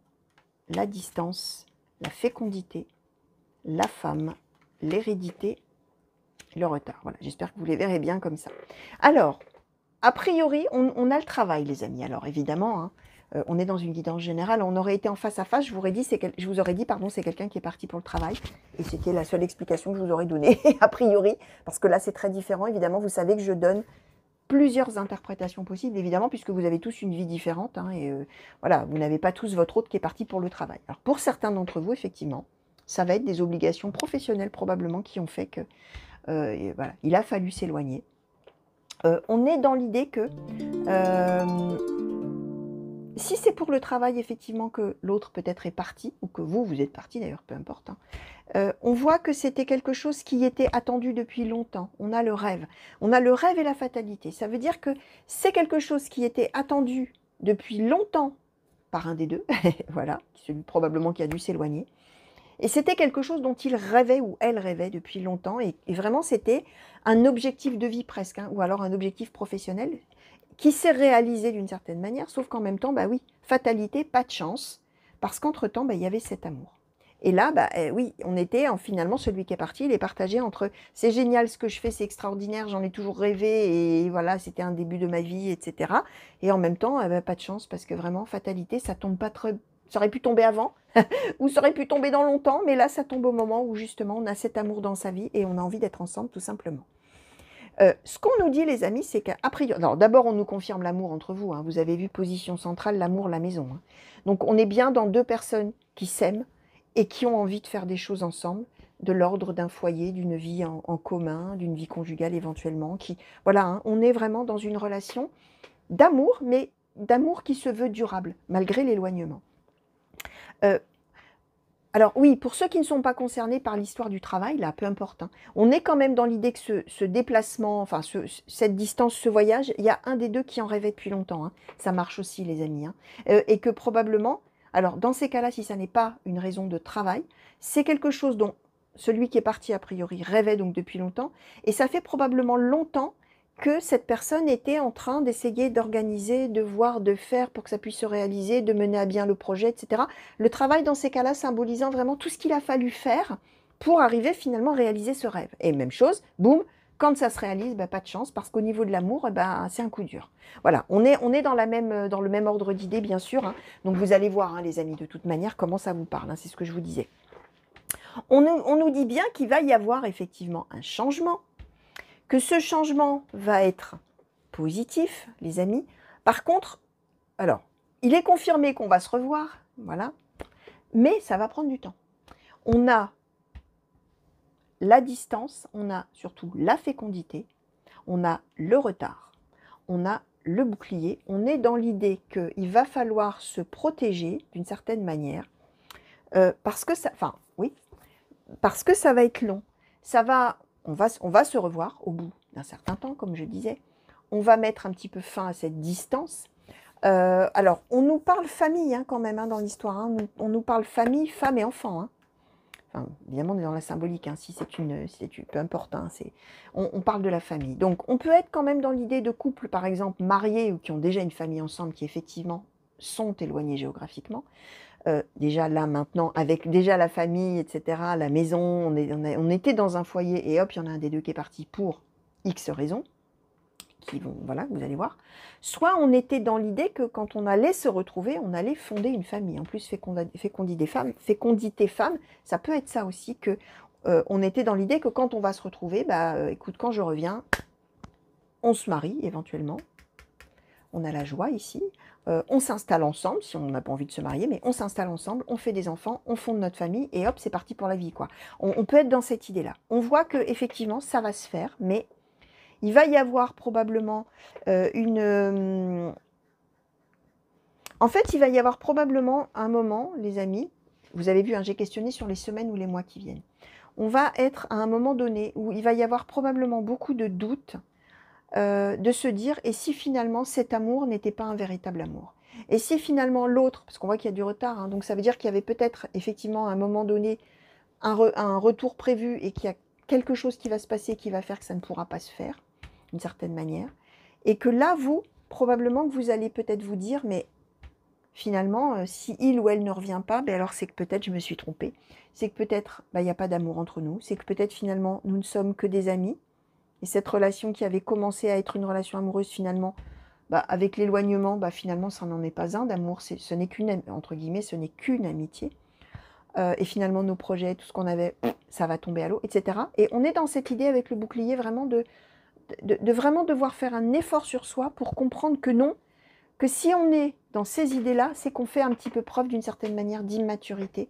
la distance, la fécondité, la femme, l'hérédité, le retard. Voilà, j'espère que vous les verrez bien comme ça. Alors, a priori, on a le travail, les amis. Alors, évidemment, on est dans une guidance générale. On aurait été en face à face, je vous aurais dit, c'est quelqu'un qui est parti pour le travail. Et c'était la seule explication que je vous aurais donnée, a priori. Parce que là, c'est très différent. Évidemment, vous savez que je donne plusieurs interprétations possibles, évidemment, puisque vous avez tous une vie différente, hein, et voilà, vous n'avez pas tous votre autre qui est parti pour le travail. Alors, pour certains d'entre vous, effectivement, ça va être des obligations professionnelles, probablement, qui ont fait que, voilà, il a fallu s'éloigner. On est dans l'idée que si c'est pour le travail, effectivement, que l'autre peut-être est parti, ou que vous êtes parti d'ailleurs, peu importe, hein, on voit que c'était quelque chose qui était attendu depuis longtemps. On a le rêve. On a le rêve et la fatalité. Ça veut dire que c'est quelque chose qui était attendu depuis longtemps par un des deux, voilà, celui probablement qui a dû s'éloigner. Et c'était quelque chose dont il rêvait ou elle rêvait depuis longtemps. Et vraiment, c'était un objectif de vie presque, hein, ou alors un objectif professionnel qui s'est réalisé d'une certaine manière, sauf qu'en même temps, bah oui, fatalité, pas de chance, parce qu'entre-temps, bah, il y avait cet amour. Et là, bah, oui, on était, finalement, celui qui est parti, il est partagé entre « c'est génial ce que je fais, c'est extraordinaire, j'en ai toujours rêvé, et voilà, c'était un début de ma vie, etc. » Et en même temps, bah, pas de chance, parce que vraiment, fatalité, ça tombe pas très... Ça aurait pu tomber avant, ou ça aurait pu tomber dans longtemps, mais là, ça tombe au moment où, justement, on a cet amour dans sa vie, et on a envie d'être ensemble, tout simplement. Ce qu'on nous dit, les amis, c'est qu'à priori... Alors, d'abord, on nous confirme l'amour entre vous. Hein. Vous avez vu position centrale, l'amour, la maison. Hein. Donc, on est bien dans deux personnes qui s'aiment et qui ont envie de faire des choses ensemble, de l'ordre d'un foyer, d'une vie en commun, d'une vie conjugale éventuellement. Voilà, hein, on est vraiment dans une relation d'amour, mais d'amour qui se veut durable, malgré l'éloignement. Alors oui, pour ceux qui ne sont pas concernés par l'histoire du travail, là, peu importe, hein, on est quand même dans l'idée que ce déplacement, enfin cette distance, ce voyage, il y a un des deux qui en rêvait depuis longtemps. Hein. Ça marche aussi, les amis. Hein. Et que probablement, alors dans ces cas-là, si ça n'est pas une raison de travail, c'est quelque chose dont celui qui est parti a priori rêvait donc depuis longtemps, et ça fait probablement longtemps que cette personne était en train d'essayer d'organiser, de voir, de faire pour que ça puisse se réaliser, de mener à bien le projet, etc. Le travail dans ces cas-là symbolisant vraiment tout ce qu'il a fallu faire pour arriver finalement à réaliser ce rêve. Et même chose, boum, quand ça se réalise, bah, pas de chance, parce qu'au niveau de l'amour, bah, c'est un coup dur. Voilà, on est dans le même ordre d'idées, bien sûr. Hein. Donc vous allez voir, hein, les amis, de toute manière, comment ça vous parle. Hein, c'est ce que je vous disais. On nous dit bien qu'il va y avoir effectivement un changement, que ce changement va être positif, les amis. Par contre, alors, il est confirmé qu'on va se revoir, voilà, mais ça va prendre du temps. On a la distance, on a surtout la fécondité, on a le retard, on a le bouclier. On est dans l'idée qu'il va falloir se protéger d'une certaine manière, parce que ça, enfin, oui, parce que ça va être long. On va se revoir au bout d'un certain temps, comme je disais. On va mettre un petit peu fin à cette distance. Alors, on nous parle famille hein, quand même hein, dans l'histoire. Hein. On nous parle famille, femme et enfant. Hein. Enfin, évidemment, on est dans la symbolique. Hein, si c'est une, peu importe. Hein, on parle de la famille. Donc, on peut être quand même dans l'idée de couples, par exemple, mariés ou qui ont déjà une famille ensemble, qui effectivement sont éloignés géographiquement. Déjà là maintenant, avec déjà la famille, etc., la maison, on était dans un foyer et hop, il y en a un des deux qui est parti pour X raisons, qui vont, voilà, vous allez voir. Soit on était dans l'idée que quand on allait se retrouver, on allait fonder une famille. En plus, fécondité femme, ça peut être ça aussi, que on était dans l'idée que quand on va se retrouver, bah écoute, quand je reviens, on se marie éventuellement. On a la joie ici, on s'installe ensemble, si on n'a pas envie de se marier, mais on s'installe ensemble, on fait des enfants, on fonde notre famille, et hop, c'est parti pour la vie, quoi. On peut être dans cette idée-là. On voit que effectivement, ça va se faire, mais il va y avoir probablement En fait, il va y avoir probablement un moment, les amis, vous avez vu, hein, j'ai questionné sur les semaines ou les mois qui viennent. On va être à un moment donné où il va y avoir probablement beaucoup de doutes, de se dire, et si finalement cet amour n'était pas un véritable amour? Et si finalement l'autre, parce qu'on voit qu'il y a du retard, hein, donc ça veut dire qu'il y avait peut-être effectivement à un moment donné un retour prévu et qu'il y a quelque chose qui va se passer qui va faire que ça ne pourra pas se faire, d'une certaine manière, et que là, vous, probablement que vous allez peut-être vous dire, mais finalement, si il ou elle ne revient pas, ben alors c'est que peut-être je me suis trompée, c'est que peut-être il n'y a pas d'amour entre nous, c'est que peut-être finalement nous ne sommes que des amis. Et cette relation qui avait commencé à être une relation amoureuse, finalement, avec l'éloignement, finalement, ça n'en est pas un d'amour. Ce n'est qu'une, entre guillemets, ce n'est qu'une amitié. Et finalement, nos projets, tout ce qu'on avait, ça va tomber à l'eau, etc. Et on est dans cette idée avec le bouclier vraiment de vraiment devoir faire un effort sur soi pour comprendre que non, que si on est dans ces idées-là, c'est qu'on fait un petit peu preuve d'une certaine manière d'immaturité.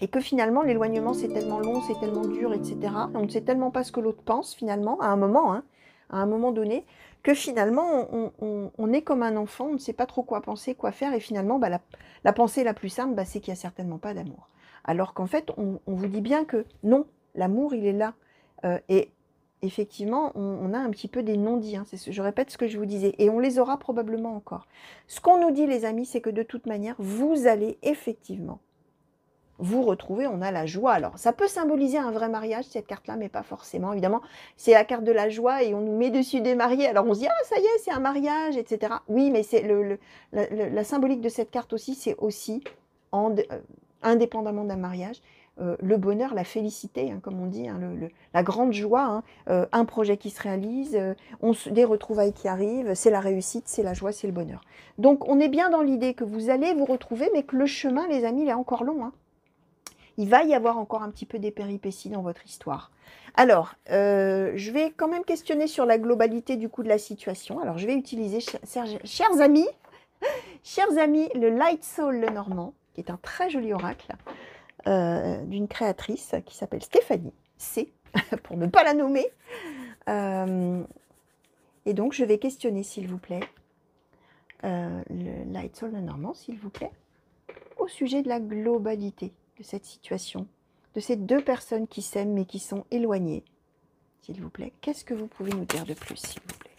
Et que finalement, l'éloignement, c'est tellement long, c'est tellement dur, etc. On ne sait tellement pas ce que l'autre pense, finalement, à un moment donné, que finalement, on est comme un enfant, on ne sait pas trop quoi penser, quoi faire, et finalement, bah, la pensée la plus simple, bah, c'est qu'il n'y a certainement pas d'amour. Alors qu'en fait, on vous dit bien que non, l'amour, il est là. Et effectivement, on a un petit peu des non-dits, hein, je répète ce que je vous disais, et on les aura probablement encore. Ce qu'on nous dit, les amis, c'est que de toute manière, vous allez effectivement vous retrouver, on a la joie. Alors, ça peut symboliser un vrai mariage, cette carte-là, mais pas forcément. Évidemment, c'est la carte de la joie et on nous met dessus des mariés. Alors, on se dit, ah, ça y est, c'est un mariage, etc. Oui, mais c'est la symbolique de cette carte aussi, c'est aussi, indépendamment d'un mariage, le bonheur, la félicité, hein, comme on dit, hein, la grande joie, hein, un projet qui se réalise, des retrouvailles qui arrivent, c'est la réussite, c'est la joie, c'est le bonheur. Donc, on est bien dans l'idée que vous allez vous retrouver, mais que le chemin, les amis, il est encore long, hein. Il va y avoir encore un petit peu des péripéties dans votre histoire. Alors, je vais quand même questionner sur la globalité du coup de la situation. Alors, je vais utiliser, chers amis, le Light Soul Lenormand, qui est un très joli oracle d'une créatrice qui s'appelle Stéphanie C, pour ne pas la nommer. Et donc, je vais questionner, s'il vous plaît, le Light Soul Lenormand, s'il vous plaît, au sujet de la globalité de cette situation, de ces deux personnes qui s'aiment mais qui sont éloignées. S'il vous plaît, qu'est-ce que vous pouvez nous dire de plus, s'il vous plaît?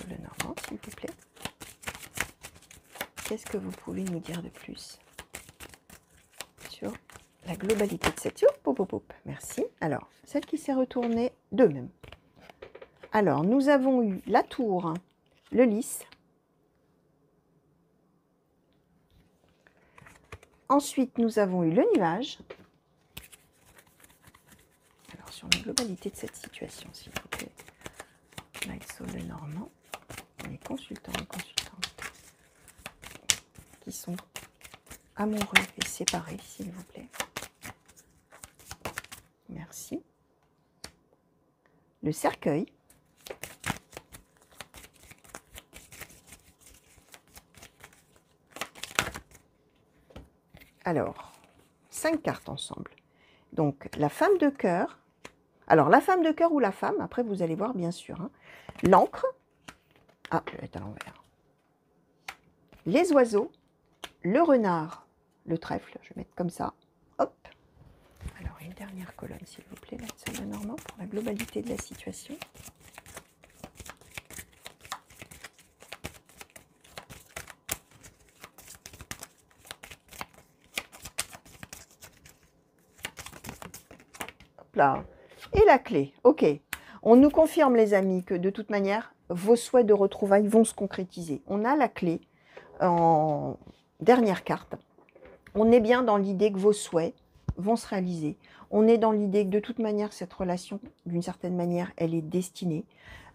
Le Normand, s'il vous plaît. Qu'est-ce que vous pouvez nous dire de plus sur la globalité de cette... Merci. Alors, celle qui s'est retournée deux même. Alors, nous avons eu la tour, le lys. Ensuite, nous avons eu le nuage. Alors, sur la globalité de cette situation, s'il vous plaît. Light Soul Lenormand. Les consultants et consultantes qui sont amoureux et séparés, s'il vous plaît. Merci. Le cercueil. Alors, 5 cartes ensemble. Donc, la femme de cœur. Alors, la femme de cœur ou la femme, après vous allez voir bien sûr. Hein. L'encre. Ah, je vais être à l'envers. Les oiseaux. Le renard. Le trèfle, je vais mettre comme ça. Hop. Alors, une dernière colonne, s'il vous plaît, là, de Normand, pour la globalité de la situation. Là. Et la clé, ok. On nous confirme, les amis, que de toute manière, vos souhaits de retrouvailles vont se concrétiser. On a la clé en dernière carte. On est bien dans l'idée que vos souhaits vont se réaliser. On est dans l'idée que de toute manière, cette relation, d'une certaine manière, elle est destinée.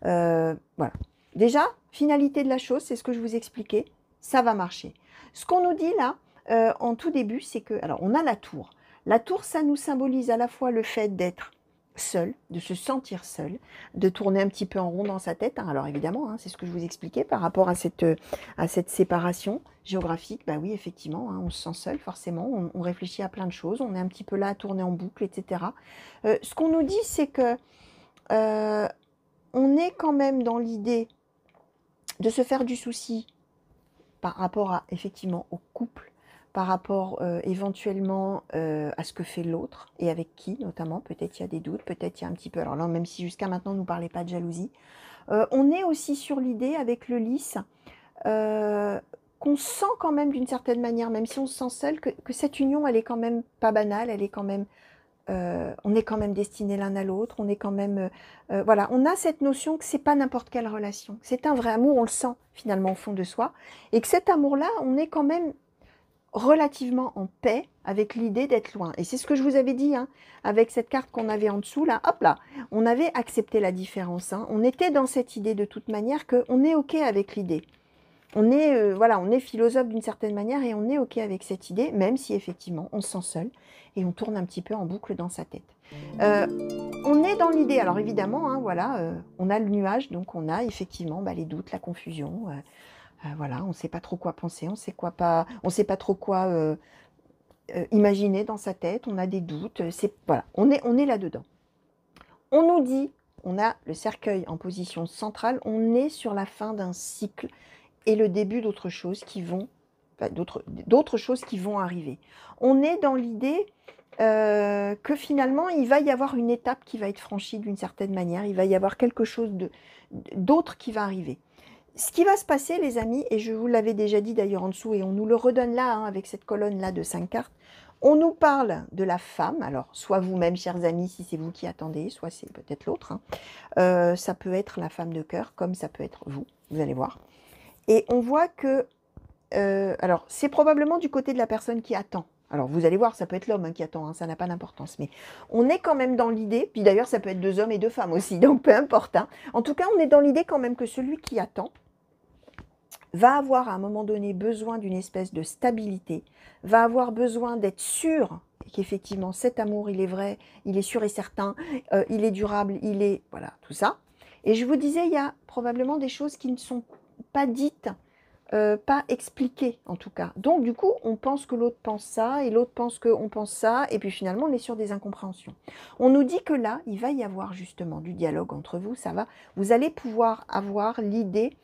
Voilà. Déjà, finalité de la chose, c'est ce que je vous expliquais, ça va marcher. Ce qu'on nous dit là, en tout début, c'est que... Alors, on a la tour. La tour, ça nous symbolise à la fois le fait d'être seul, de se sentir seul, de tourner un petit peu en rond dans sa tête. Hein. Alors évidemment, hein, c'est ce que je vous expliquais par rapport à cette séparation géographique. Bah oui, effectivement, hein, on se sent seul forcément, on réfléchit à plein de choses, on est un petit peu là à tourner en boucle, etc. Ce qu'on nous dit, c'est que on est quand même dans l'idée de se faire du souci par rapport à, effectivement, au couple, par rapport éventuellement à ce que fait l'autre et avec qui notamment, peut-être il y a des doutes, peut-être il y a un petit peu, alors là même si jusqu'à maintenant on ne nous parlait pas de jalousie, on est aussi sur l'idée avec le lys qu'on sent quand même d'une certaine manière, même si on se sent seul, que cette union elle est quand même pas banale, elle est quand même, on est quand même destinés l'un à l'autre, on est quand même, voilà, on a cette notion que c'est pas n'importe quelle relation, c'est un vrai amour, on le sent finalement au fond de soi, et que cet amour-là, on est quand même relativement en paix avec l'idée d'être loin. Et c'est ce que je vous avais dit, hein, avec cette carte qu'on avait en dessous, là, hop là, on avait accepté la différence. Hein. On était dans cette idée de toute manière qu'on est OK avec l'idée voilà, on est philosophe d'une certaine manière et on est OK avec cette idée, même si effectivement on se sent seul et on tourne un petit peu en boucle dans sa tête. On est dans l'idée, alors évidemment, hein, voilà, on a le nuage, donc on a effectivement les doutes, la confusion, voilà, on ne sait pas trop quoi penser, on sait pas trop quoi imaginer dans sa tête, on a des doutes, voilà, on est là-dedans. On nous dit, on a le cercueil en position centrale, on est sur la fin d'un cycle et le début d'autres choses qui vont, d'autres choses qui vont arriver. On est dans l'idée que finalement, il va y avoir une étape qui va être franchie d'une certaine manière, il va y avoir quelque chose d'autre qui va arriver. Ce qui va se passer, les amis, et je vous l'avais déjà dit d'ailleurs en dessous, et on nous le redonne là, hein, avec cette colonne-là de 5 cartes, on nous parle de la femme, alors soit vous-même, chers amis, si c'est vous qui attendez, soit c'est peut-être l'autre, hein. Ça peut être la femme de cœur, comme ça peut être vous, vous allez voir. Et on voit que, alors c'est probablement du côté de la personne qui attend. Alors vous allez voir, ça peut être l'homme qui attend, hein, ça n'a pas d'importance, mais on est quand même dans l'idée, puis d'ailleurs ça peut être 2 hommes et 2 femmes aussi, donc peu importe. Hein. En tout cas, on est dans l'idée quand même que celui qui attend va avoir à un moment donné besoin d'une espèce de stabilité, va avoir besoin d'être sûr qu'effectivement cet amour, il est vrai, il est sûr et certain, il est durable, il est... Voilà, tout ça. Et je vous disais, il y a probablement des choses qui ne sont pas dites, pas expliquées en tout cas. Donc du coup, on pense que l'autre pense ça, et l'autre pense qu'on pense ça, et puis finalement, on est sur des incompréhensions. On nous dit que là, il va y avoir justement du dialogue entre vous, ça va, vous allez pouvoir avoir l'idée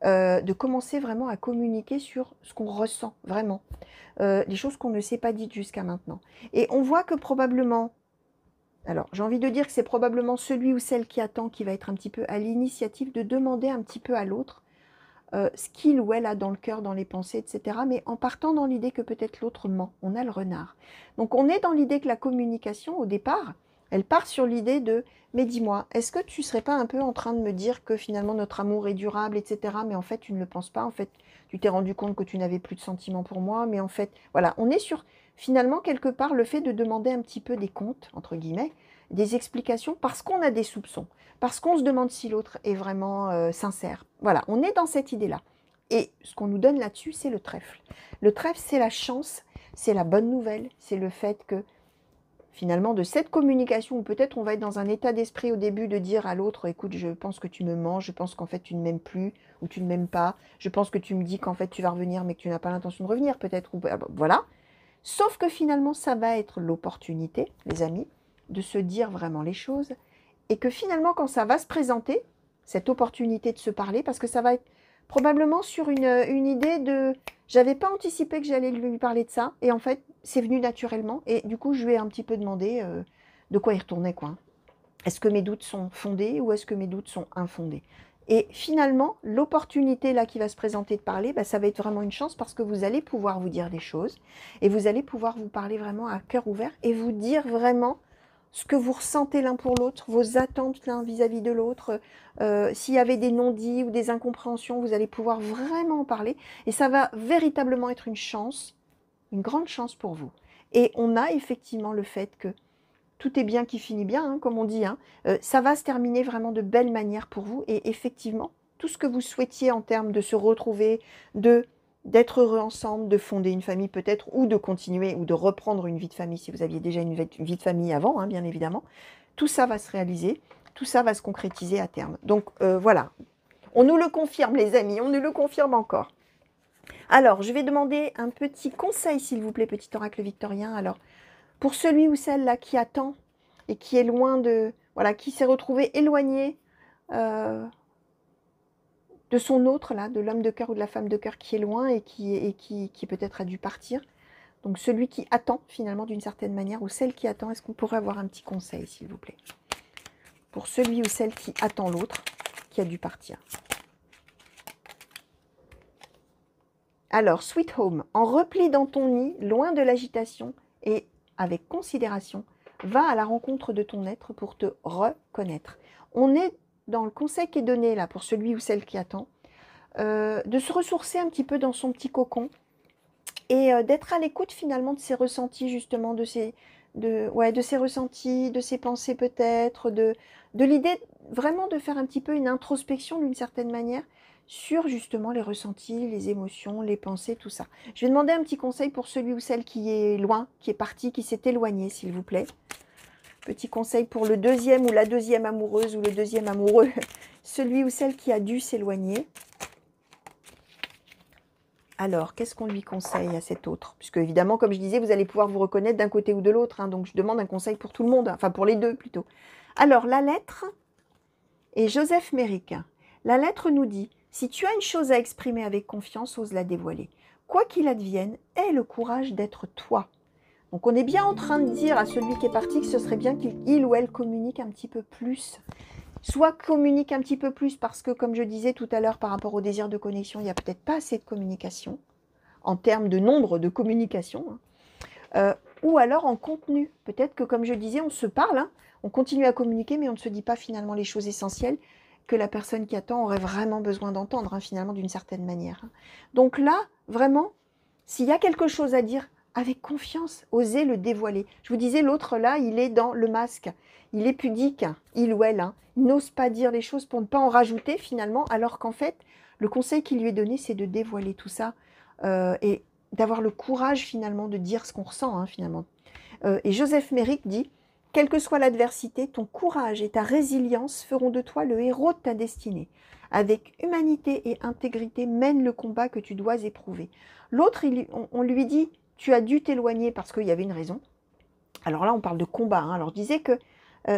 de commencer vraiment à communiquer sur ce qu'on ressent vraiment, les choses qu'on ne s'est pas dites jusqu'à maintenant. Et on voit que probablement, alors j'ai envie de dire que c'est probablement celui ou celle qui attend qui va être un petit peu à l'initiative de demander un petit peu à l'autre ce qu'il ou elle a dans le cœur, dans les pensées, etc. Mais en partant dans l'idée que peut-être l'autre ment, on a le renard. Donc on est dans l'idée que la communication, au départ, elle part sur l'idée de « mais dis-moi, est-ce que tu ne serais pas un peu en train de me dire que finalement notre amour est durable, etc. Mais en fait, tu ne le penses pas, en fait, tu t'es rendu compte que tu n'avais plus de sentiments pour moi, mais en fait, voilà, on est sur finalement quelque part le fait de demander un petit peu des comptes, entre guillemets, des explications parce qu'on a des soupçons, parce qu'on se demande si l'autre est vraiment sincère. Voilà, on est dans cette idée-là. Et ce qu'on nous donne là-dessus, c'est le trèfle. Le trèfle, c'est la chance, c'est la bonne nouvelle, c'est le fait que finalement de cette communication, ou peut-être on va être dans un état d'esprit au début de dire à l'autre, écoute, je pense que tu me mens, je pense qu'en fait tu ne m'aimes plus, ou tu ne m'aimes pas, je pense que tu me dis qu'en fait tu vas revenir, mais que tu n'as pas l'intention de revenir peut-être, ou voilà. Sauf que finalement, ça va être l'opportunité, les amis, de se dire vraiment les choses, et que finalement, quand ça va se présenter, cette opportunité de se parler, parce que ça va être probablement sur une idée de « j'avais pas anticipé que j'allais lui parler de ça », et en fait, c'est venu naturellement, et du coup, je lui ai un petit peu demandé de quoi il retournait, quoi. Est-ce que mes doutes sont fondés ou est-ce que mes doutes sont infondés? Et finalement, l'opportunité là qui va se présenter de parler, ça va être vraiment une chance parce que vous allez pouvoir vous dire des choses et vous allez pouvoir vous parler vraiment à cœur ouvert et vous dire vraiment ce que vous ressentez l'un pour l'autre, vos attentes l'un vis-à-vis de l'autre. S'il y avait des non-dits ou des incompréhensions, vous allez pouvoir vraiment en parler et ça va véritablement être une chance, une grande chance pour vous. Et on a effectivement le fait que tout est bien qui finit bien, hein, comme on dit. Hein. Ça va se terminer vraiment de belle manière pour vous. Et effectivement, tout ce que vous souhaitiez en termes de se retrouver, d'être heureux ensemble, de fonder une famille peut-être, ou de continuer, ou de reprendre une vie de famille si vous aviez déjà une vie de famille avant, hein, bien évidemment, tout ça va se réaliser, tout ça va se concrétiser à terme. Donc voilà, on nous le confirme les amis, on nous le confirme encore. Alors, je vais demander un petit conseil, s'il vous plaît, petit oracle victorien. Alors, pour celui ou celle-là qui attend et qui est loin de... Voilà, qui s'est retrouvé éloigné de son autre, là, de l'homme de cœur ou de la femme de cœur qui est loin et qui peut-être a dû partir. Donc celui qui attend, finalement, d'une certaine manière, ou celle qui attend, est-ce qu'on pourrait avoir un petit conseil, s'il vous plaît? Pour celui ou celle qui attend l'autre, qui a dû partir. Alors, Sweet Home, en repli dans ton nid, loin de l'agitation et avec considération, va à la rencontre de ton être pour te reconnaître. On est dans le conseil qui est donné là pour celui ou celle qui attend, de se ressourcer un petit peu dans son petit cocon et d'être à l'écoute finalement de ses ressentis justement, de ses ressentis, de ses pensées peut-être, de l'idée vraiment de faire un petit peu une introspection d'une certaine manière sur justement les ressentis, les émotions, les pensées, tout ça. Je vais demander un petit conseil pour celui ou celle qui est loin, qui est parti, qui s'est éloigné, s'il vous plaît. Petit conseil pour le deuxième ou la deuxième amoureuse ou le deuxième amoureux, celui ou celle qui a dû s'éloigner. Alors, qu'est-ce qu'on lui conseille à cet autre? Puisque évidemment, comme je disais, vous allez pouvoir vous reconnaître d'un côté ou de l'autre. Hein, donc, je demande un conseil pour tout le monde. Enfin, pour les deux, plutôt. Alors, la lettre est Joseph Méric. La lettre nous dit, si tu as une chose à exprimer avec confiance, ose la dévoiler. Quoi qu'il advienne, aie le courage d'être toi. Donc, on est bien en train de dire à celui qui est parti que ce serait bien qu'il ou elle communique un petit peu plus. Soit communique un petit peu plus parce que, comme je disais tout à l'heure, par rapport au désir de connexion, il n'y a peut-être pas assez de communication, en termes de nombre de communication, hein. Ou alors en contenu. Peut-être que, comme je disais, on se parle, hein, on continue à communiquer, mais on ne se dit pas finalement les choses essentielles que la personne qui attend aurait vraiment besoin d'entendre, hein, finalement, d'une certaine manière. Hein. Donc là, vraiment, s'il y a quelque chose à dire, avec confiance, osez le dévoiler. Je vous disais, l'autre là, il est dans le masque. Il est pudique, il ou elle. Hein. Il n'ose pas dire les choses pour ne pas en rajouter finalement, alors qu'en fait, le conseil qui lui est donné, c'est de dévoiler tout ça et d'avoir le courage finalement de dire ce qu'on ressent hein, finalement. Et Joseph Méric dit, quelle que soit l'adversité, ton courage et ta résilience feront de toi le héros de ta destinée. Avec humanité et intégrité, mène le combat que tu dois éprouver. L'autre, on lui dit, tu as dû t'éloigner parce qu'il y avait une raison. Alors là, on parle de combat. Hein. Alors, je disais que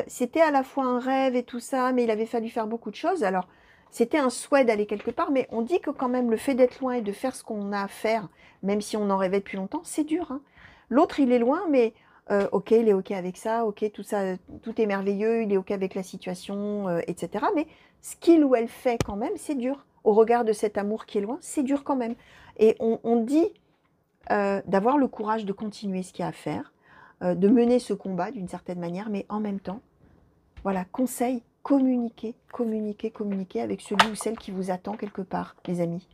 c'était à la fois un rêve et tout ça, mais il avait fallu faire beaucoup de choses. Alors, c'était un souhait d'aller quelque part, mais on dit que quand même, le fait d'être loin et de faire ce qu'on a à faire, même si on en rêvait depuis longtemps, c'est dur. Hein. L'autre, il est loin, mais ok, il est ok avec ça, ok, tout ça, tout est merveilleux, il est ok avec la situation, etc. Mais ce qu'il ou elle fait quand même, c'est dur. Au regard de cet amour qui est loin, c'est dur quand même. Et on dit d'avoir le courage de continuer ce qu'il y a à faire, de mener ce combat d'une certaine manière, mais en même temps, voilà, conseil, communiquer, communiquer, communiquer avec celui ou celle qui vous attend quelque part, les amis.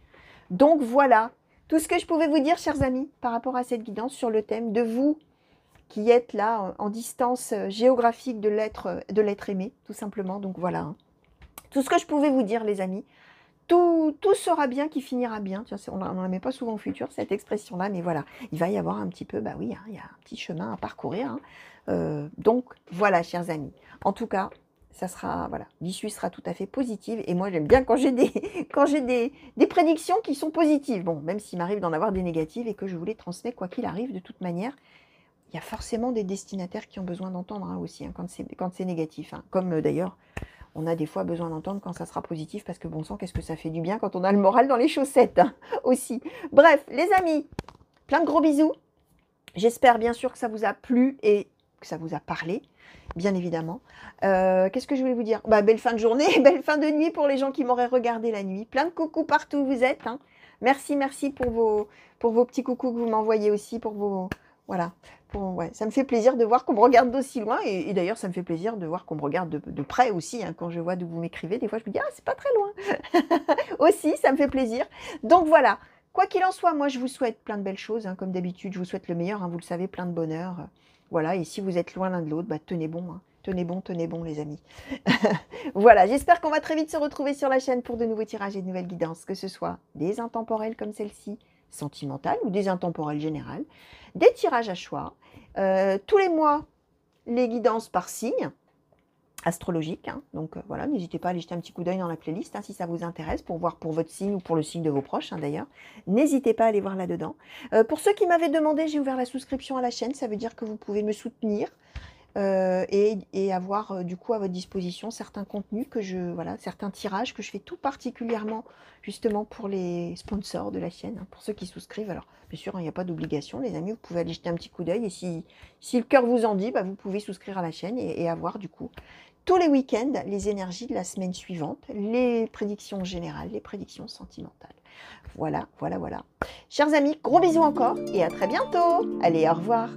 Donc voilà, tout ce que je pouvais vous dire, chers amis, par rapport à cette guidance sur le thème de vous qui êtes là en distance géographique de l'être aimé, tout simplement. Donc voilà, hein. Tout ce que je pouvais vous dire, les amis. Tout sera bien qui finira bien. Tiens, on n'en met pas souvent au futur, cette expression-là, mais voilà, il va y avoir un petit peu, bah oui, hein, il y a un petit chemin à parcourir. Hein. Donc, voilà, chers amis. En tout cas, ça sera, voilà, l'issue sera tout à fait positive. Et moi, j'aime bien quand j'ai des prédictions qui sont positives. Bon, même s'il m'arrive d'en avoir des négatives et que je vous les transmets, quoi qu'il arrive, de toute manière, il y a forcément des destinataires qui ont besoin d'entendre hein, aussi, hein, quand c'est négatif. Hein. Comme d'ailleurs, on a des fois besoin d'entendre quand ça sera positif, parce que bon sang, qu'est-ce que ça fait du bien quand on a le moral dans les chaussettes hein, aussi. Bref, les amis, plein de gros bisous. J'espère bien sûr que ça vous a plu et que ça vous a parlé, bien évidemment. Qu'est-ce que je voulais vous dire? Bah, belle fin de journée, belle fin de nuit pour les gens qui m'auraient regardé la nuit. Plein de coucous partout où vous êtes. Hein. Merci pour vos petits coucous que vous m'envoyez aussi, pour vos... Voilà, ouais, ça me fait plaisir de voir qu'on me regarde d'aussi loin et d'ailleurs ça me fait plaisir de voir qu'on me regarde de près aussi, hein, quand je vois d'où vous m'écrivez, des fois je me dis « Ah, c'est pas très loin !» Aussi, ça me fait plaisir. Donc voilà, quoi qu'il en soit, moi je vous souhaite plein de belles choses, hein, comme d'habitude, je vous souhaite le meilleur, hein, vous le savez, plein de bonheur. Voilà, et si vous êtes loin l'un de l'autre, bah, tenez bon, hein, tenez bon les amis. Voilà, j'espère qu'on va très vite se retrouver sur la chaîne pour de nouveaux tirages et de nouvelles guidances, que ce soit des intemporels comme celle-ci, sentimentales ou des intemporels générales, des tirages à choix, tous les mois, les guidances par signe astrologique. Hein. Donc voilà, n'hésitez pas à aller jeter un petit coup d'œil dans la playlist hein, si ça vous intéresse, pour voir pour votre signe ou pour le signe de vos proches hein, d'ailleurs. N'hésitez pas à aller voir là-dedans. Pour ceux qui m'avaient demandé, j'ai ouvert la souscription à la chaîne, ça veut dire que vous pouvez me soutenir et avoir du coup à votre disposition certains contenus voilà, certains tirages que je fais tout particulièrement justement pour les sponsors de la chaîne, hein, pour ceux qui souscrivent. Alors bien sûr, il n'y a pas d'obligation les amis, vous pouvez aller jeter un petit coup d'œil et si le cœur vous en dit, bah, vous pouvez souscrire à la chaîne et avoir du coup tous les week-ends les énergies de la semaine suivante, les prédictions générales, les prédictions sentimentales. Voilà, voilà, voilà. Chers amis, gros bisous encore et à très bientôt. Allez, au revoir.